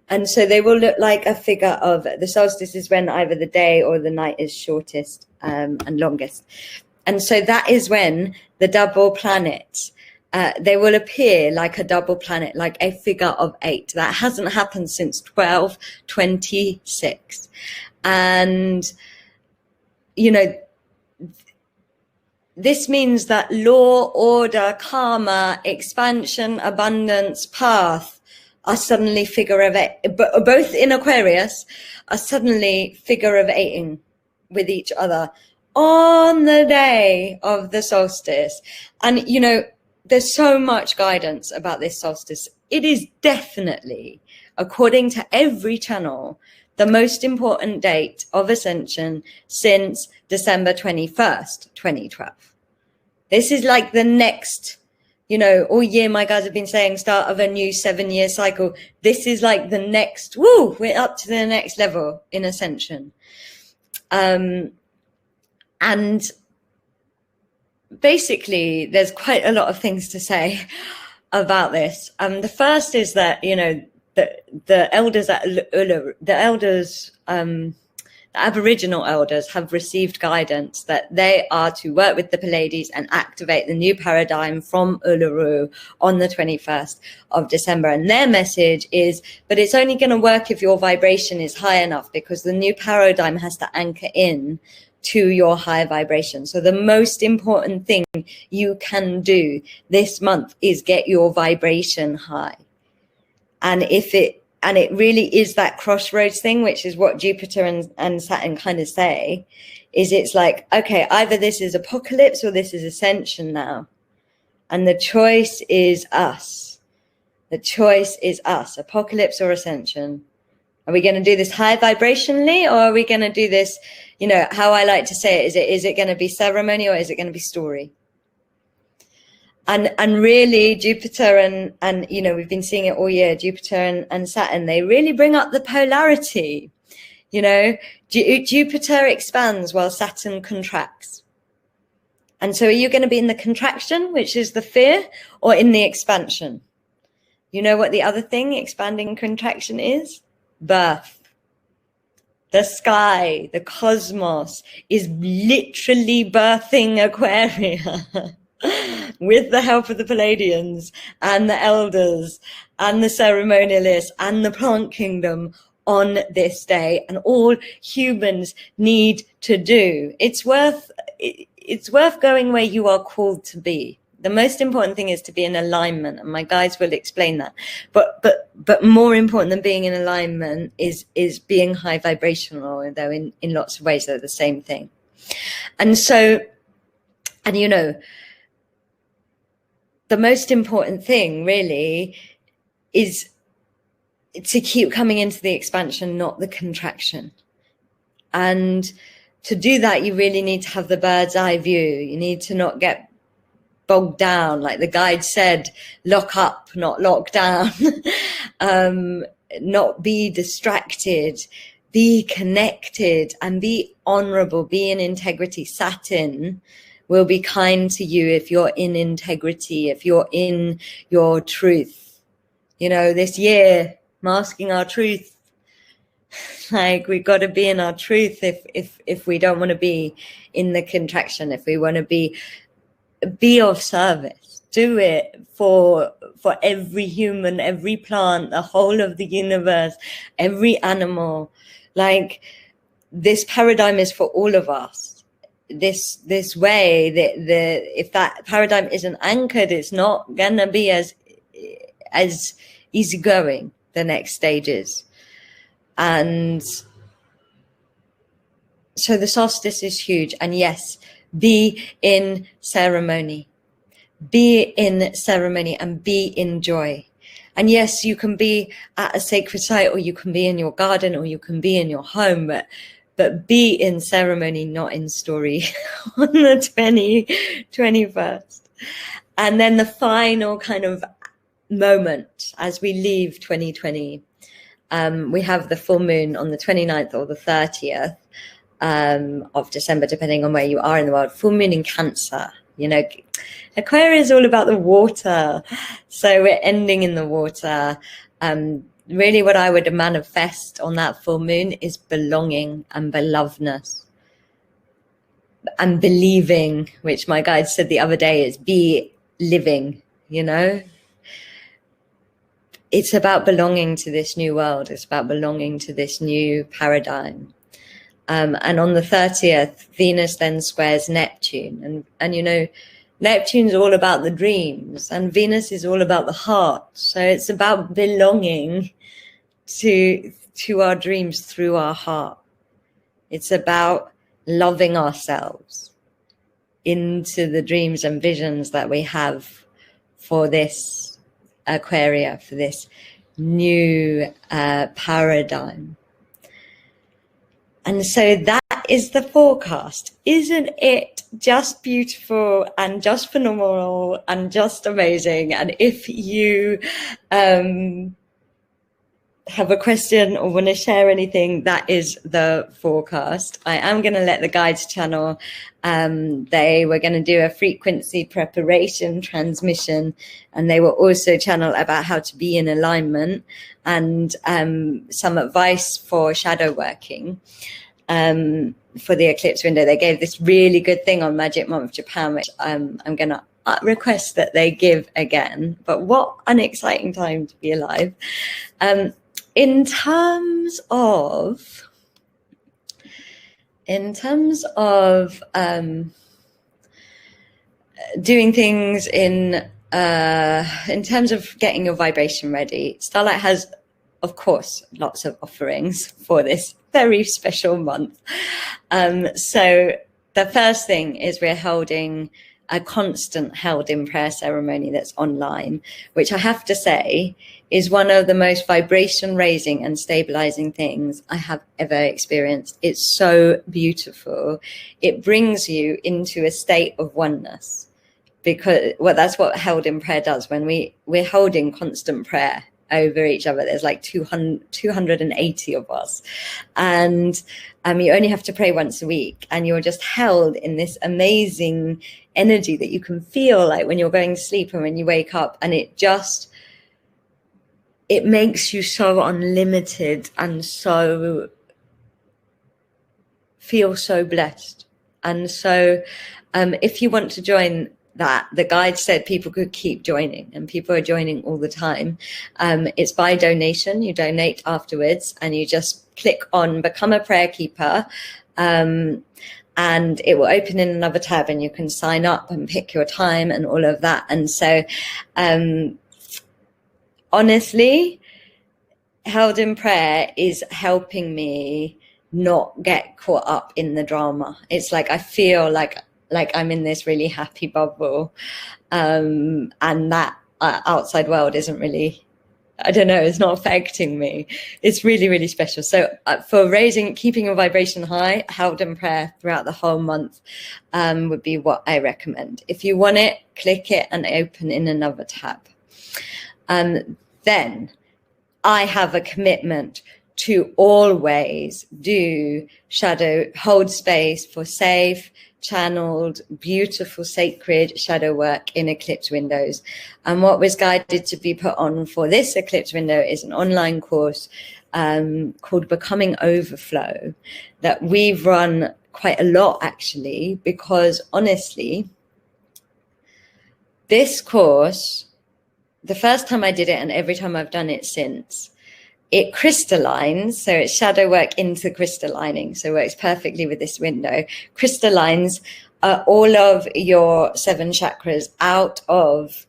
And so they will look like a figure of, the solstice is when either the day or the night is shortest and longest. And so that is when the double planets, they will appear like a double planet, like a figure of 8. That hasn't happened since 1226. And, you know, this means that law, order, karma, expansion, abundance, path are suddenly figure of 8, both in Aquarius, are suddenly figure of 8ing with each other on the day of the solstice. And, you know, there's so much guidance about this solstice. It is definitely, according to every channel, the most important date of ascension since December 21st, 2012. This is like the next, you know, all year my guys have been saying start of a new 7-year cycle. This is like the next, we're up to the next level in ascension. And basically there's quite a lot of things to say about this. The first is that, you know, the elders at Uluru, the Aboriginal elders have received guidance that they are to work with the Pleiades and activate the new paradigm from Uluru on the 21st of December. And their message is, but it's only going to work if your vibration is high enough, because the new paradigm has to anchor in to your high vibration. So the most important thing you can do this month is get your vibration high. And it really is that crossroads thing, which is what Jupiter and Saturn kind of say, is it's like, okay, either this is apocalypse or this is ascension now. And the choice is us. The choice is us, apocalypse or ascension. Are we going to do this high vibrationally, or are we going to do this, you know, how I like to say it, is it going to be ceremony or is it going to be story? And really Jupiter and, you know, we've been seeing it all year, Jupiter and Saturn, they really bring up the polarity. You know, Jupiter expands while Saturn contracts. And so are you going to be in the contraction, which is the fear, or in the expansion? You know what the other thing, expanding and contraction, is? Birth. The sky, the cosmos is literally birthing Aquaria. With the help of the Pleiadians and the elders and the ceremonialists and the plant kingdom on this day, and all humans need to do. It's worth going where you are called to be. The most important thing is to be in alignment, and my guides will explain that. But more important than being in alignment is being high vibrational, though in lots of ways they're the same thing. And so, and you know, the most important thing really is to keep coming into the expansion, not the contraction. And to do that, you really need to have the bird's eye view. You need to not get bogged down. Like the guide said, lock up, not lock down. Not be distracted, be connected and be honorable, be in integrity. Saturn will be kind to you if you're in integrity, if you're in your truth. You know, this year, masking our truth, Like, we got to be in our truth if we don't want to be in the contraction, if we want to be of service, do it for every human, every plant, the whole of the universe, every animal. Like, this paradigm is for all of us. This way, if that paradigm isn't anchored, it's not gonna be as easygoing the next stages. And so the solstice is huge. And yes, be in ceremony. Be in ceremony and be in joy. And yes, you can be at a sacred site, or you can be in your garden, or you can be in your home, but be in ceremony, not in story on the 21st. And then the final kind of moment as we leave 2020, we have the full moon on the 29th or the 30th of December, depending on where you are in the world. Full moon in Cancer. You know, Aquarius is all about the water. So we're ending in the water. Really what I would manifest on that full moon is belonging and belovedness. And believing, which my guide said the other day, is be living, you know. It's about belonging to this new world. It's about belonging to this new paradigm. And on the 30th, Venus then squares Neptune. And you know, Neptune's all about the dreams, and Venus is all about the heart. So it's about belonging to our dreams through our heart. It's about loving ourselves into the dreams and visions that we have for this Aquaria, for this new paradigm. And so that is the forecast. Isn't it just beautiful and just phenomenal and just amazing? And if you have a question or want to share anything, that is the forecast. I am going to let the guides channel. They were going to do a frequency preparation transmission, and they will also channel about how to be in alignment and some advice for shadow working for the eclipse window. They gave this really good thing on Magic Month Japan, which I'm going to request that they give again. But what an exciting time to be alive. In terms of doing things in terms of getting your vibration ready, Starlight has, of course, lots of offerings for this very special month. So the first thing is we're holding a constant held in prayer ceremony that's online, which I have to say is one of the most vibration raising and stabilizing things I have ever experienced. It's so beautiful. It brings you into a state of oneness, because that's what held in prayer does. When we're holding constant prayer over each other, there's like 280 of us, and you only have to pray once a week, and you're just held in this amazing energy that you can feel like when you're going to sleep and when you wake up, and it makes you so unlimited and so feel so blessed. And so if you want to join that, the guide said people could keep joining, and people are joining all the time. It's by donation. You donate afterwards, and you just click on become a prayer keeper, and it will open in another tab, and you can sign up and pick your time and all of that. And so honestly, held in prayer is helping me not get caught up in the drama. It's like I feel like I'm in this really happy bubble, and that outside world isn't really, I don't know, it's not affecting me. It's really, really special. So for keeping your vibration high, held in prayer throughout the whole month would be what I recommend. If you want it, click it and open in another tab. Then I have a commitment to always do hold space for safe, channeled, beautiful, sacred shadow work in eclipse windows. And what was guided to be put on for this eclipse window is an online course called Becoming Overflow that we've run quite a lot, actually, because honestly, this course, the first time I did it and every time I've done it since, it crystallines, so it's shadow work into crystallining, so it works perfectly with this window. Crystallines all of your 7 chakras out of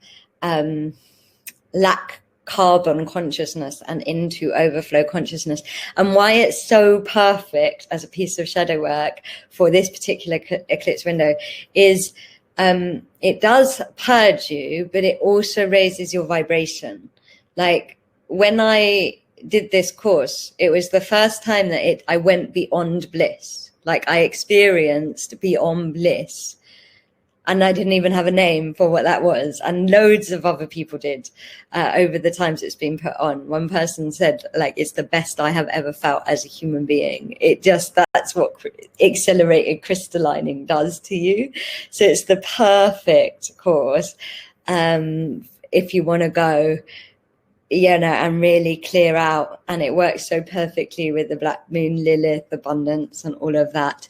lack carbon consciousness and into overflow consciousness. And why it's so perfect as a piece of shadow work for this particular eclipse window is it does purge you, but it also raises your vibration. Like when I did this course, it was the first time that I went beyond bliss. Like I experienced beyond bliss. And I didn't even have a name for what that was. And loads of other people did over the times it's been put on. One person said, like, it's the best I have ever felt as a human being. That's what accelerated crystallining does to you. So it's the perfect course if you want to go, and really clear out. And it works so perfectly with the Black Moon, Lilith, abundance, and all of that.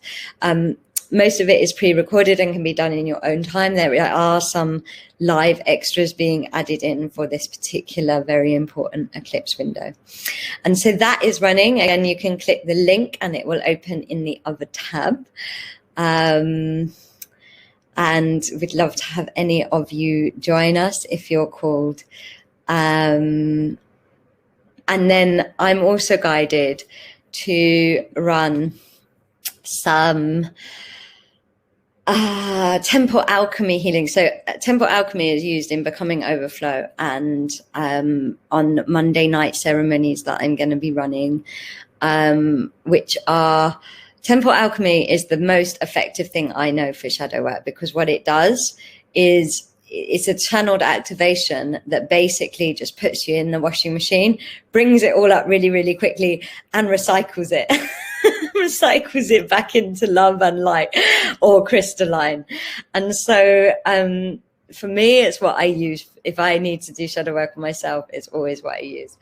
Most of it is pre-recorded and can be done in your own time. There are some live extras being added in for this particular very important eclipse window. And so that is running. Again, you can click the link and it will open in the other tab. And we'd love to have any of you join us if you're called. And then I'm also guided to run some temple alchemy healing. So temple alchemy is used in Becoming Overflow and on Monday night ceremonies that I'm going to be running, which are temple alchemy is the most effective thing I know for shadow work, because what it does is it's a channeled activation that basically just puts you in the washing machine, brings it all up really, really quickly and recycles it. Recycles it back into love and light or crystalline. And so for me, it's what I use. If I need to do shadow work on myself, it's always what I use.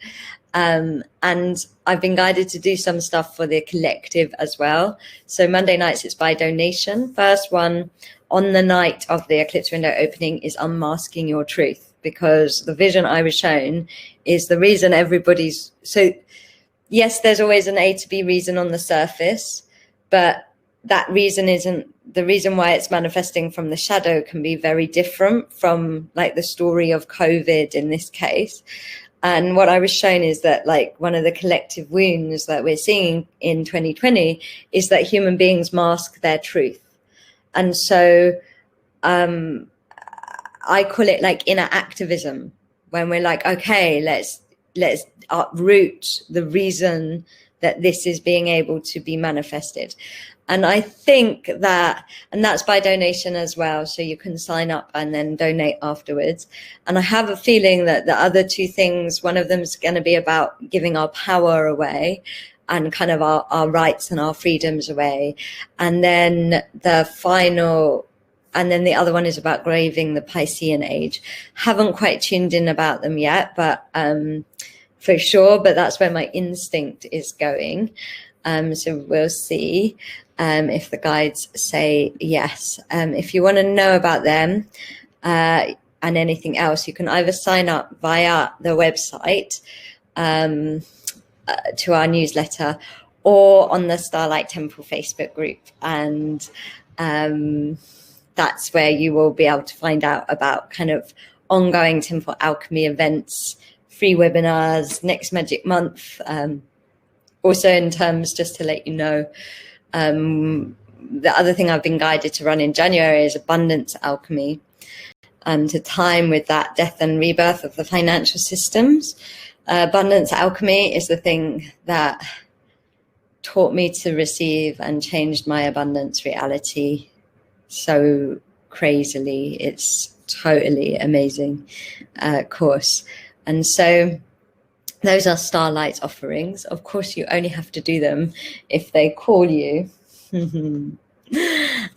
And I've been guided to do some stuff for the collective as well. So Monday nights, it's by donation. First one on the night of the eclipse window opening is unmasking your truth, because the vision I was shown is the reason everybody's so. Yes, there's always an A to B reason on the surface, but that reason isn't the reason why it's manifesting from the shadow can be very different from like the story of COVID in this case. And what I was shown is that like one of the collective wounds that we're seeing in 2020 is that human beings mask their truth. And so I call it like inner activism, when we're like, okay, let's uproot the reason that this is being able to be manifested. And I think that, and that's by donation as well. So you can sign up and then donate afterwards. And I have a feeling that the other two things, one of them is going to be about giving our power away and kind of our rights and our freedoms away. And then the other one is about graving the Piscean age. Haven't quite tuned in about them yet, but for sure, but that's where my instinct is going. So we'll see if the guides say yes. If you want to know about them and anything else, you can either sign up via the website to our newsletter or on the Starlight Temple Facebook group. And that's where you will be able to find out about kind of ongoing temple alchemy events, free webinars, next Magic Month. Also in terms, just to let you know, the other thing I've been guided to run in January is abundance alchemy, to time with that death and rebirth of the financial systems. Abundance alchemy is the thing that taught me to receive and changed my abundance reality so crazily. It's totally amazing course. And so those are Starlight offerings. Of course, you only have to do them if they call you. And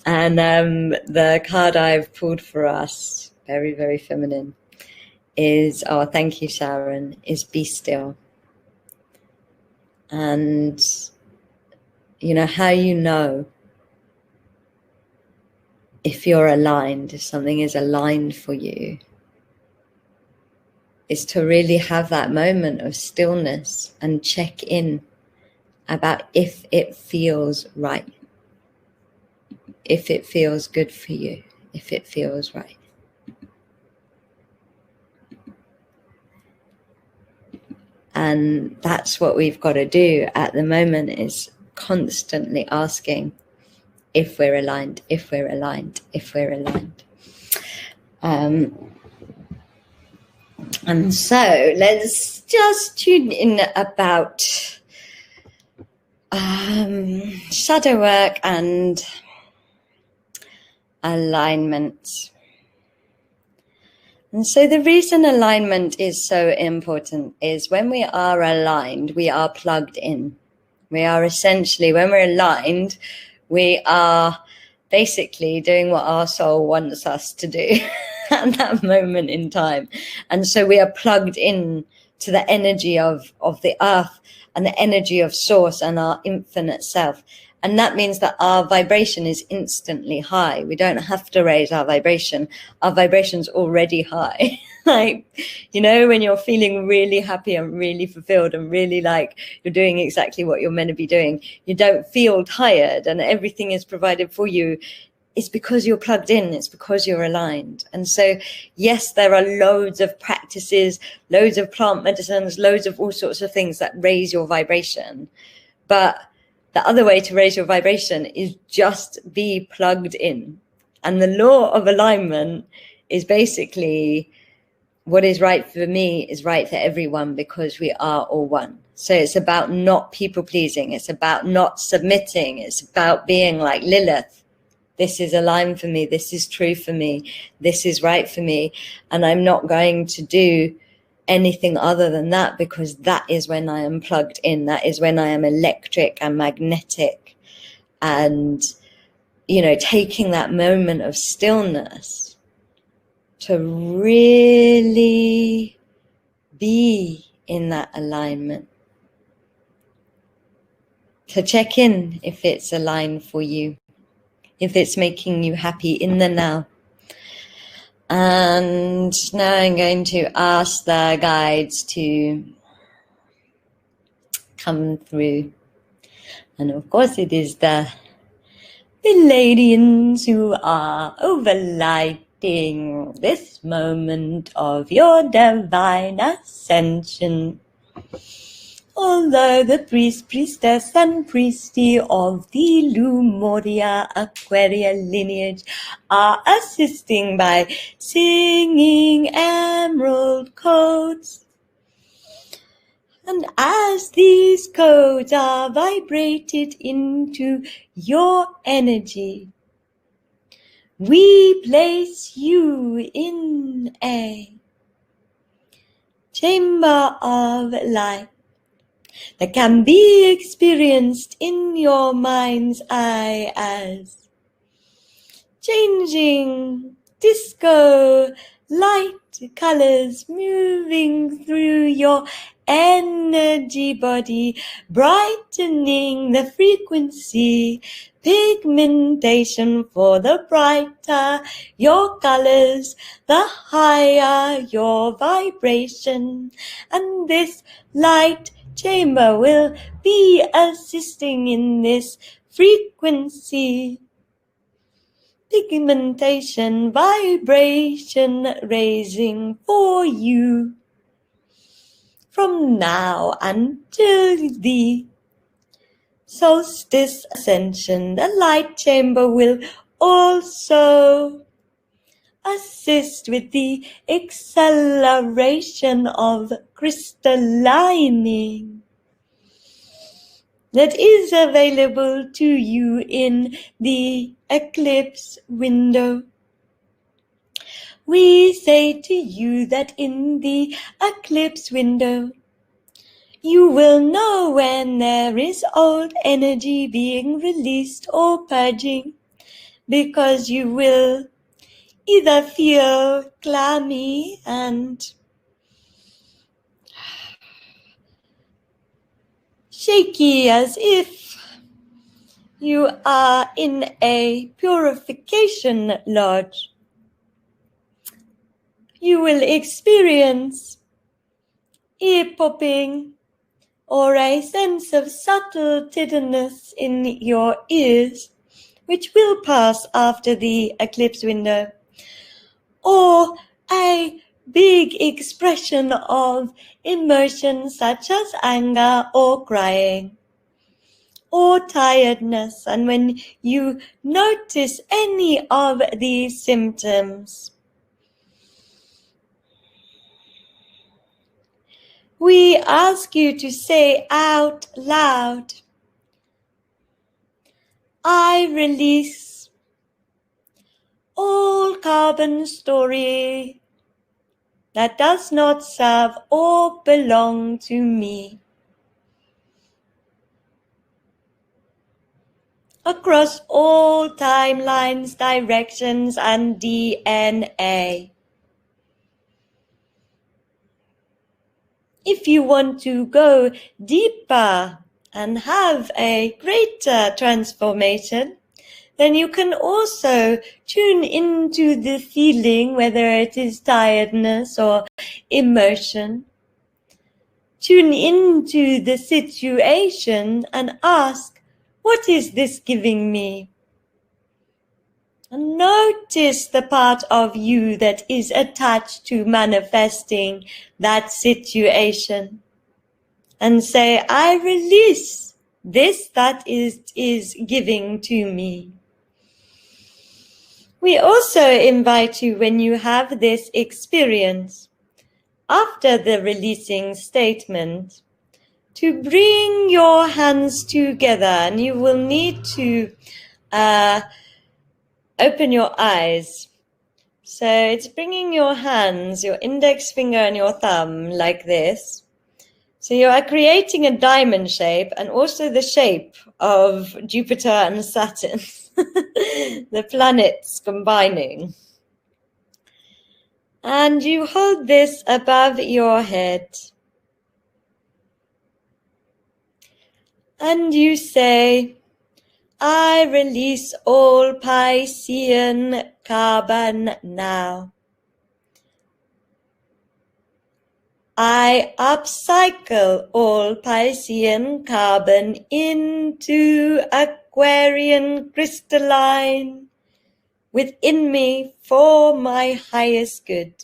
the card I've pulled for us, very, very feminine, is, oh, thank you, Sharon, is Be Still. And, you know, how you know if you're aligned, if something is aligned for you, is to really have that moment of stillness and check in about if it feels right, if it feels good for you, if it feels right. And that's what we've got to do at the moment, is constantly asking if we're aligned, if we're aligned, if we're aligned. And so let's just tune in about shadow work and alignment. And so the reason alignment is so important is when we are aligned, we are plugged in. We are essentially, when we're aligned, we are basically doing what our soul wants us to do at that moment in time. And so we are plugged in to the energy of the earth and the energy of source and our infinite self. And that means that our vibration is instantly high. We don't have to raise our vibration. Our vibration's already high. Like, you know, when you're feeling really happy and really fulfilled and really like you're doing exactly what you're meant to be doing, you don't feel tired and everything is provided for you. It's because you're plugged in. It's because you're aligned. And so, yes, there are loads of practices, loads of plant medicines, loads of all sorts of things that raise your vibration. But the other way to raise your vibration is just be plugged in. And the law of alignment is basically what is right for me is right for everyone, because we are all one. So it's about not people pleasing. It's about not submitting. It's about being like Lilith. This is aligned for me. This is true for me. This is right for me. And I'm not going to do anything other than that, because that is when I am plugged in. That is when I am electric and magnetic. And, you know, taking that moment of stillness to really be in that alignment, to check in if it's aligned for you, if it's making you happy in the now. And now I'm going to ask the guides to come through. And of course it is the Pleiadians who are overlighting this moment of your divine ascension. Although the priest, priestess, and priestie of the Lumoria Aquaria lineage are assisting by singing emerald codes. And as these codes are vibrated into your energy, we place you in a chamber of light that can be experienced in your mind's eye as changing disco light colors moving through your energy body, brightening the frequency, pigmentation. For the brighter your colors, the higher your vibration. And this light chamber will be assisting in this frequency, pigmentation, vibration raising for you from now until the solstice ascension. The light chamber will also assist with the acceleration of crystallining that is available to you in the eclipse window. We say to you that in the eclipse window, you will know when there is old energy being released or purging, because you will either feel clammy and shaky as if you are in a purification lodge. You will experience ear-popping or a sense of subtle titterness in your ears, which will pass after the eclipse window, or a big expression of emotion such as anger or crying or tiredness. And when you notice any of these symptoms, we ask you to say out loud, I release all carbon story that does not serve or belong to me. Across all timelines, directions, and DNA. If you want to go deeper and have a greater transformation, then you can also tune into the feeling, whether it is tiredness or emotion. Tune into the situation and ask, what is this giving me? And notice the part of you that is attached to manifesting that situation. And say, I release this that is giving to me. We also invite you, when you have this experience, after the releasing statement, to bring your hands together, and you will need to open your eyes. So it's bringing your hands, your index finger and your thumb like this. So you are creating a diamond shape and also the shape of Jupiter and Saturn, the planets combining. And you hold this above your head. And you say, I release all Piscean carbon now. I upcycle all Piscean carbon into Aquarian crystalline within me for my highest good.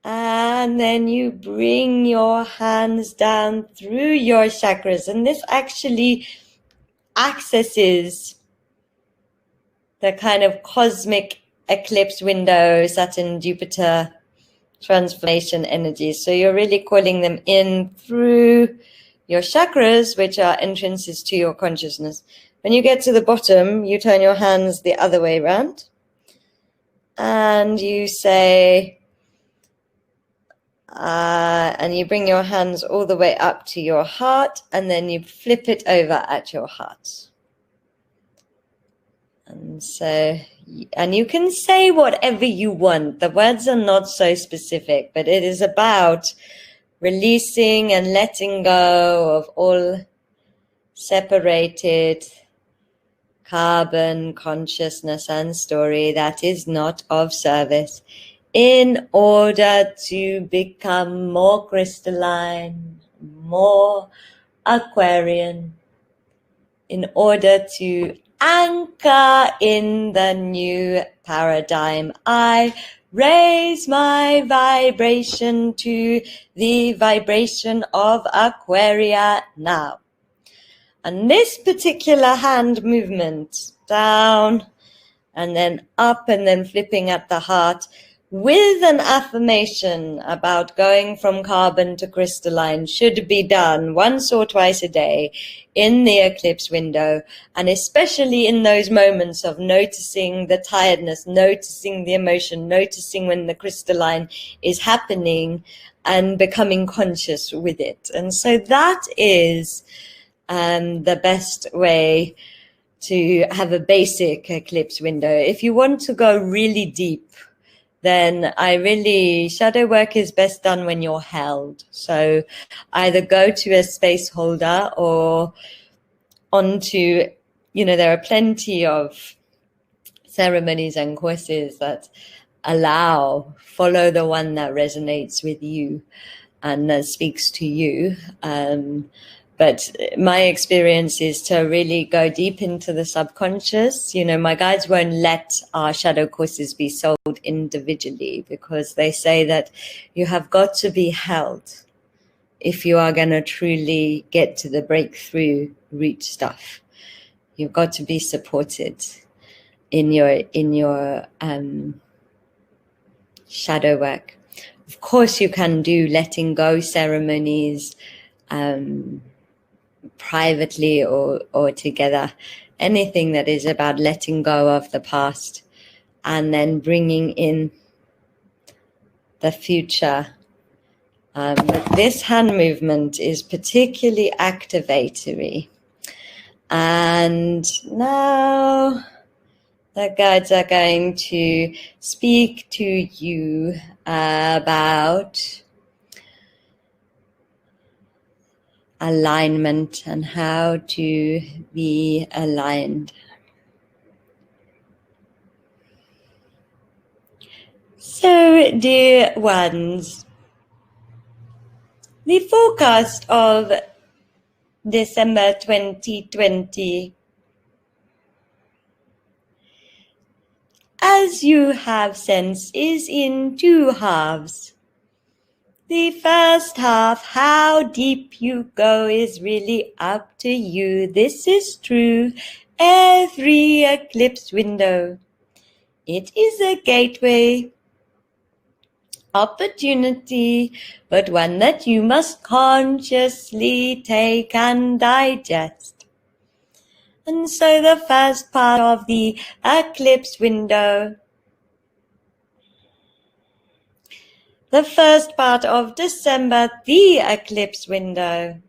And then you bring your hands down through your chakras, and this actually accesses the kind of cosmic eclipse window, Saturn, Jupiter transformation energies. So you're really calling them in through your chakras, which are entrances to your consciousness. When you get to the bottom, you turn your hands the other way around and you say, and you bring your hands all the way up to your heart, and then you flip it over at your heart. And so, and you can say whatever you want. The words are not so specific, but it is about releasing and letting go of all separated carbon, consciousness, and story that is not of service, in order to become more crystalline, more Aquarian, in order to anchor in the new paradigm. I raise my vibration to the vibration of Aquaria now. And this particular hand movement, down and then up and then flipping at the heart, with an affirmation about going from carbon to crystalline, should be done once or twice a day in the eclipse window, and especially in those moments of noticing the tiredness, noticing the emotion, noticing when the crystalline is happening and becoming conscious with it. And so that is the best way to have a basic eclipse window. If you want to go really deep, then shadow work is best done when you're held. So either go to a space holder or onto, there are plenty of ceremonies and courses that follow the one that resonates with you and that speaks to you. But my experience is to really go deep into the subconscious. My guides won't let our shadow courses be sold individually because they say that you have got to be held if you are going to truly get to the breakthrough root stuff. You've got to be supported in your shadow work. Of course, you can do letting go ceremonies privately or together. Anything that is about letting go of the past and then bringing in the future. But this hand movement is particularly activatory. And now the guides are going to speak to you about alignment and how to be aligned. So, dear ones, the forecast of December 2020, as you have sensed, is in two halves. The first half, how deep you go, is really up to you. This is true. Every eclipse window, it is a gateway, opportunity, but one that you must consciously take and digest. And so the first part of the eclipse window, the first part of December, the eclipse window,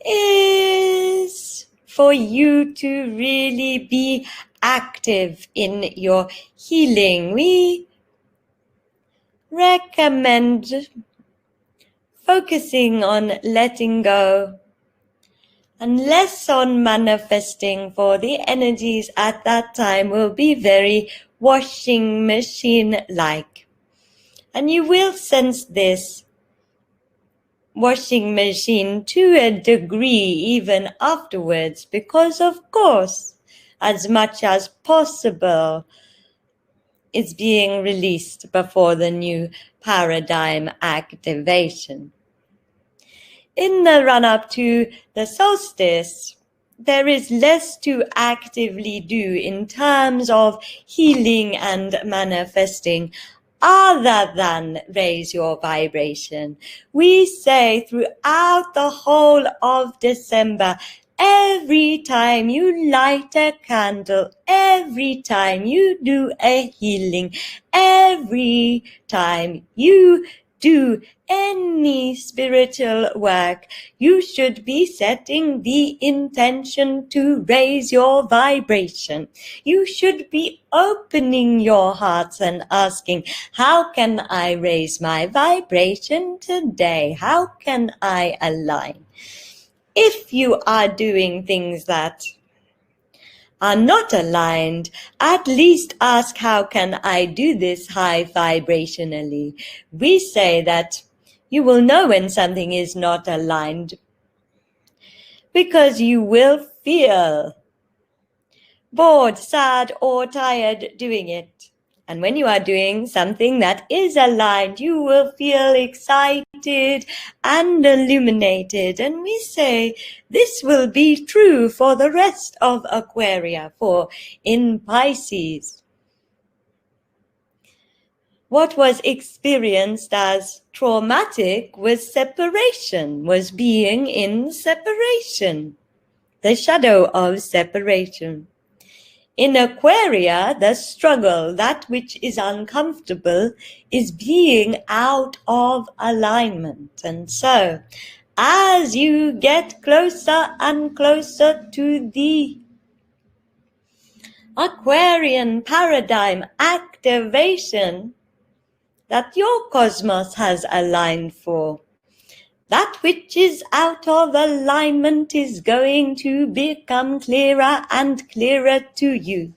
is for you to really be active in your healing. We recommend focusing on letting go and less on manifesting, for the energies at that time will be very washing machine-like. And you will sense this washing machine to a degree even afterwards, because of course, as much as possible, it's being released before the new paradigm activation. In the run-up to the solstice, there is less to actively do in terms of healing and manifesting other than raise your vibration. We say throughout the whole of December, every time you light a candle, every time you do a healing, every time you do any spiritual work, you should be setting the intention to raise your vibration. You should be opening your hearts and asking, how can I raise my vibration today? How can I align? If you are doing things that are not aligned, at least ask, how can I do this high vibrationally? We say that you will know when something is not aligned because you will feel bored, sad, or tired doing it. And when you are doing something that is aligned, you will feel excited and illuminated. And we say this will be true for the rest of Aquaria, for in Pisces, what was experienced as traumatic was separation, was being in separation, the shadow of separation. In Aquaria, the struggle, that which is uncomfortable, is being out of alignment. And so, as you get closer and closer to the Aquarian paradigm activation that your cosmos has aligned for. That which is out of alignment is going to become clearer and clearer to you,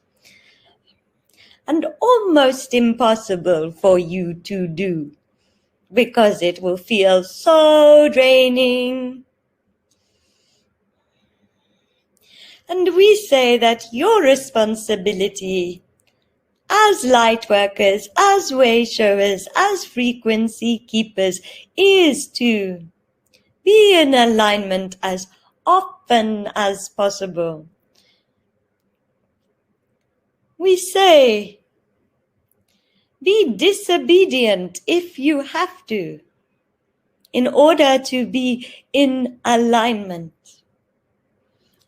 and almost impossible for you to do, because it will feel so draining. And we say that your responsibility as light workers, as way showers, as frequency keepers is to be in alignment as often as possible. We say, be disobedient if you have to, in order to be in alignment,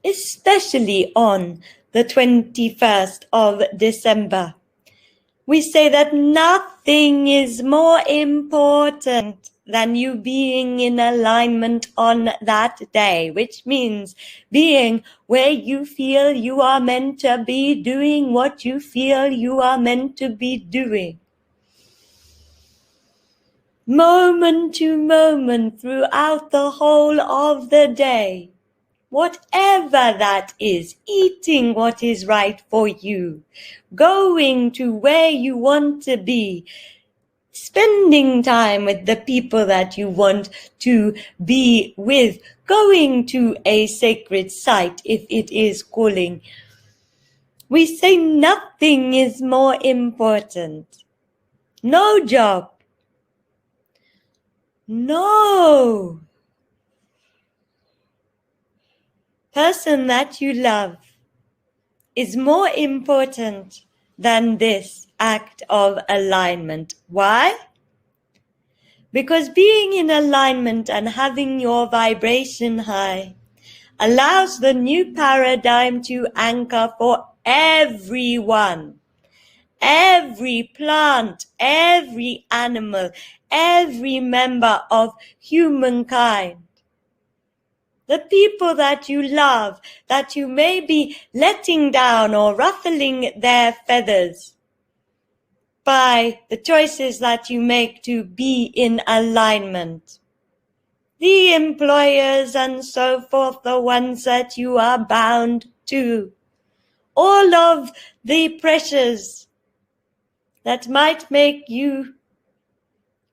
especially on the 21st of December. We say that nothing is more important than you being in alignment on that day, which means being where you feel you are meant to be, doing what you feel you are meant to be doing. Moment to moment throughout the whole of the day. Whatever that is, eating what is right for you, going to where you want to be, spending time with the people that you want to be with, going to a sacred site if it is calling. We say nothing is more important. No job. No person that you love is more important than this act of alignment. Why? Because being in alignment and having your vibration high allows the new paradigm to anchor for everyone. Every plant, every animal, every member of humankind. The people that you love, that you may be letting down or ruffling their feathers by the choices that you make to be in alignment. The employers and so forth, the ones that you are bound to. All of the pressures that might make you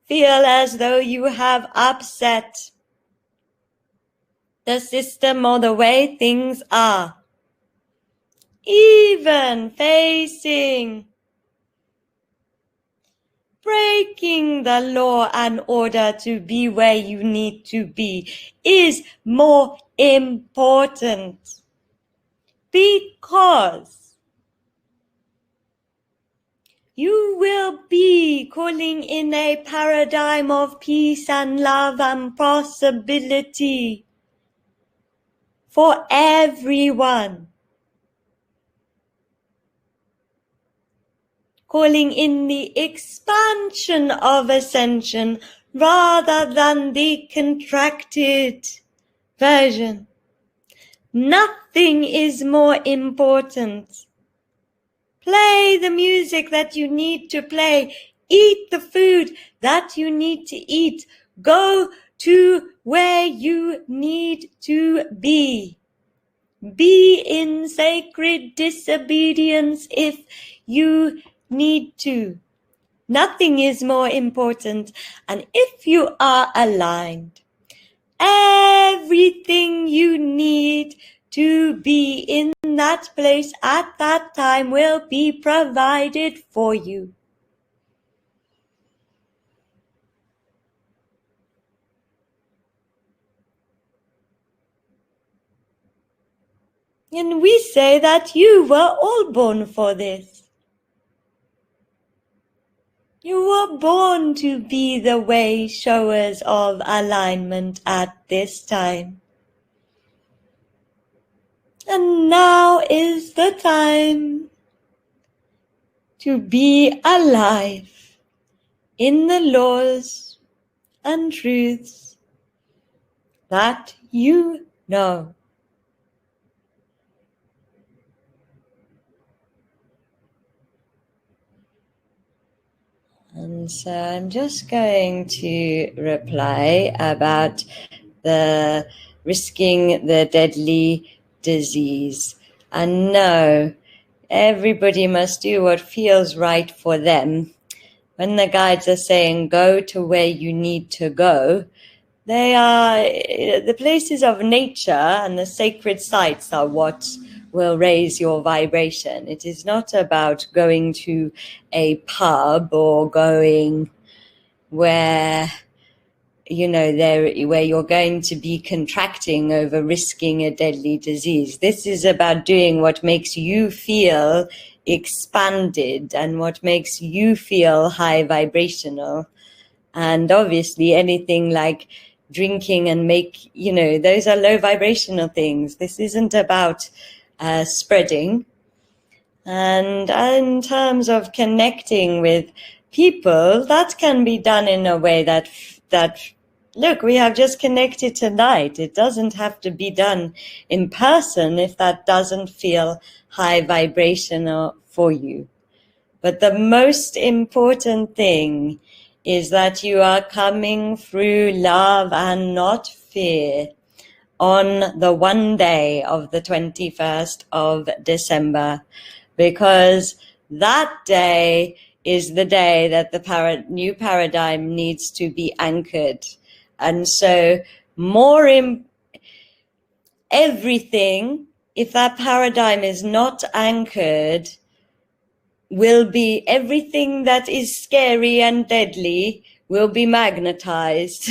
feel as though you have upset the system or the way things are. Even facing breaking the law and order to be where you need to be is more important, because you will be calling in a paradigm of peace and love and possibility for everyone. Calling in the expansion of ascension rather than the contracted version. Nothing is more important. Play the music that you need to play. Eat the food that you need to eat. Go to where you need to be. Be in sacred disobedience if you need to. Nothing is more important. And if you are aligned, everything you need to be in that place at that time will be provided for you. And we say that you were all born for this. You were born to be the way showers of alignment at this time. And now is the time to be alive in the laws and truths that you know. And so I'm just going to reply about the risking the deadly disease. And no, everybody must do what feels right for them. When the guides are saying go to where you need to go, they are the places of nature, and the sacred sites are what will raise your vibration. It is not about going to a pub or going where where you're going to be contracting over risking a deadly disease. This is about doing what makes you feel expanded and what makes you feel high vibrational. And obviously anything like drinking and those are low vibrational things. This isn't about spreading. And in terms of connecting with people, that can be done in a way that look, we have just connected tonight. It doesn't have to be done in person if that doesn't feel high vibrational for you. But the most important thing is that you are coming through love and not fear on the one day of the 21st of December, because that day is the day that the new paradigm needs to be anchored. And so everything, if that paradigm is not anchored, everything that is scary and deadly will be magnetized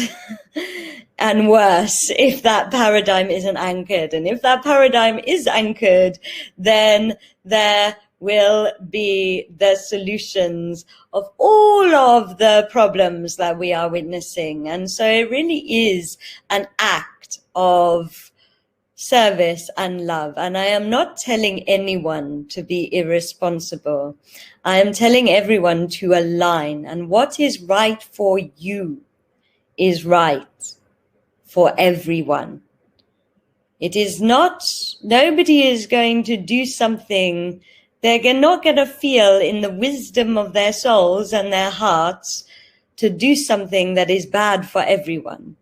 and worse if that paradigm isn't anchored. And if that paradigm is anchored, then there will be the solutions of all of the problems that we are witnessing. And so it really is an act of service and love. And I am not telling anyone to be irresponsible. I am telling everyone to align, and what is right for you is right for everyone. It is not, nobody is going to do something they're not going to feel in the wisdom of their souls and their hearts to do something that is bad for everyone.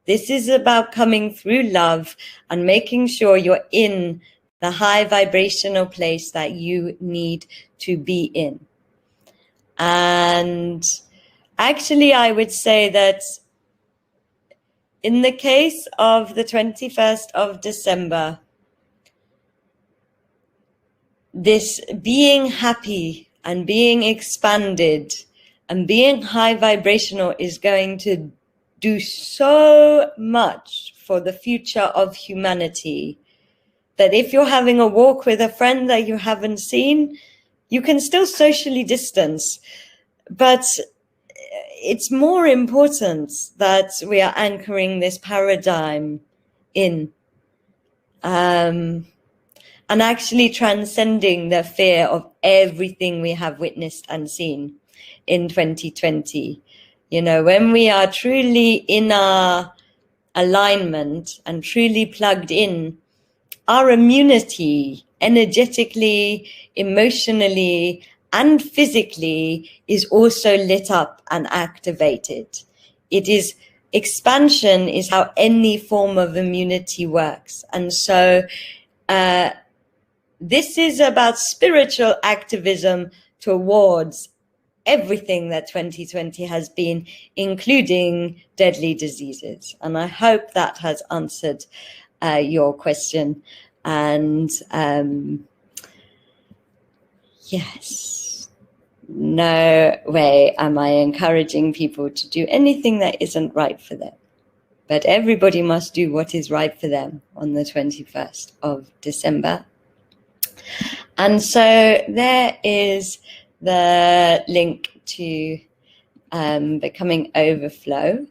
This is about coming through love and making sure you're in the high vibrational place that you need to be in. And actually, I would say that in the case of the 21st of December, this being happy and being expanded and being high vibrational is going to do so much for the future of humanity that if you're having a walk with a friend that you haven't seen, you can still socially distance. But it's more important that we are anchoring this paradigm in and actually transcending the fear of everything we have witnessed and seen in 2020. When we are truly in our alignment and truly plugged in, our immunity energetically, emotionally, and physically is also lit up and activated. Expansion is how any form of immunity works. And so this is about spiritual activism towards everything that 2020 has been, including deadly diseases. And I hope that has answered your question. And yes, no way am I encouraging people to do anything that isn't right for them. But everybody must do what is right for them on the 21st of December. And so there is the link to Becoming Overflow.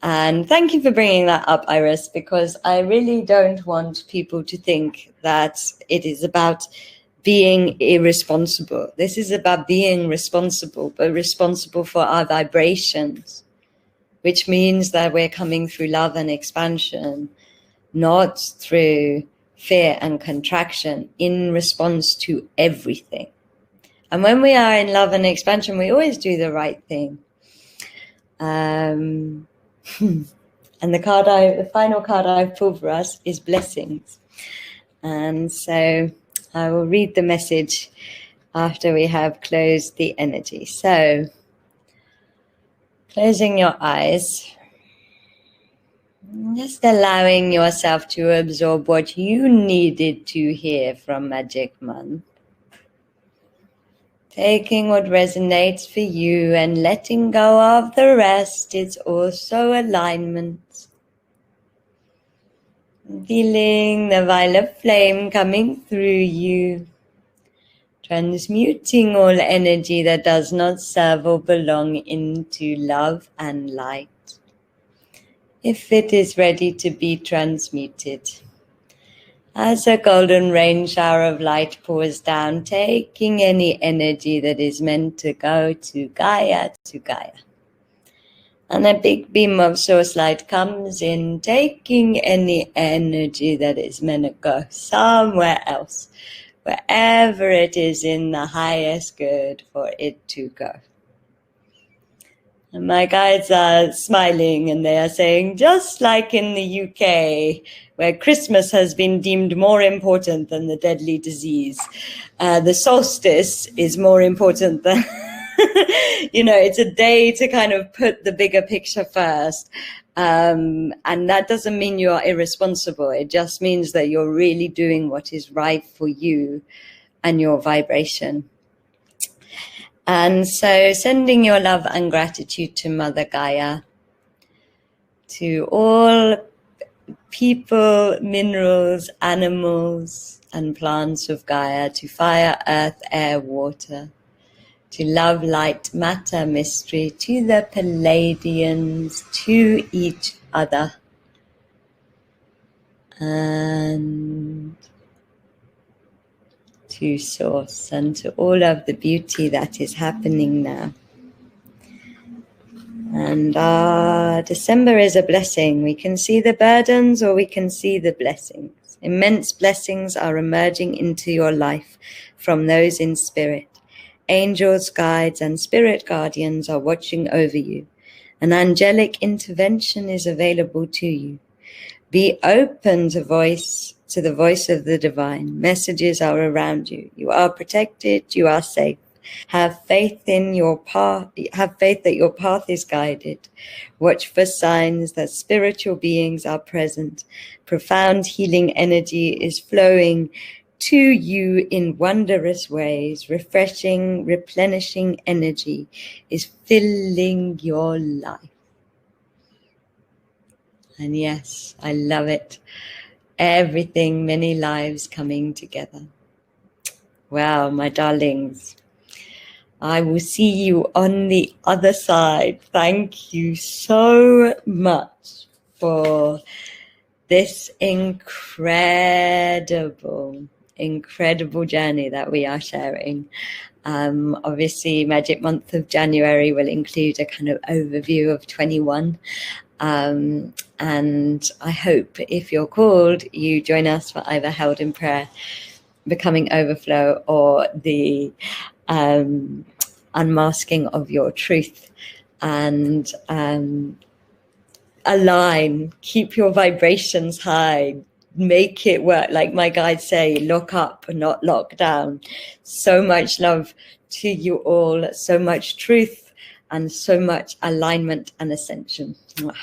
And thank you for bringing that up, Iris, because I really don't want people to think that it is about being irresponsible. This is about being responsible, but responsible for our vibrations, which means that we're coming through love and expansion, not through fear and contraction, in response to everything. And when we are in love and expansion, we always do the right thing. And the final card I've pulled for us is blessings. And so I will read the message after we have closed the energy. So, closing your eyes, just allowing yourself to absorb what you needed to hear from Magic Month. Taking what resonates for you and letting go of the rest is also alignment. Feeling the violet flame coming through you, transmuting all energy that does not serve or belong into love and light. If it is ready to be transmuted, as a golden rain shower of light pours down, taking any energy that is meant to go to Gaia. And a big beam of source light comes in, taking any energy that is meant to go somewhere else, wherever it is in the highest good for it to go. And my guides are smiling and they are saying, just like in the UK, where Christmas has been deemed more important than the deadly disease, the solstice is more important than, it's a day to kind of put the bigger picture first. And that doesn't mean you are irresponsible. It just means that you're really doing what is right for you and your vibration. And so sending your love and gratitude to Mother Gaia, to all people, minerals, animals, and plants of Gaia, to fire, earth, air, water, to love, light, matter, mystery, to the Pleiadians, to each other. And to Source and to all of the beauty that is happening now. And December is a blessing. We can see the burdens or we can see the blessings. Immense blessings are emerging into your life from those in spirit. Angels, guides, and spirit guardians are watching over you. An angelic intervention is available to you. Be open to the voice of the divine. Messages are around you. You are protected. You are safe. Have faith in your path. Have faith that your path is guided. Watch for signs that spiritual beings are present. Profound healing energy is flowing to you in wondrous ways. Refreshing, replenishing energy is filling your life. And yes, I love it. Everything, many lives coming together. Wow, my darlings. I will see you on the other side. Thank you so much for this incredible journey that we are sharing. Obviously, Magic Month of January will include a kind of overview of 21. And I hope if you're called, you join us for either Held in Prayer, Becoming Overflow, or the Unmasking of Your Truth. And align, keep your vibrations high, make it work. Like my guides say, lock up, not lock down. So much love to you all, so much truth, and so much alignment and ascension. Mwah.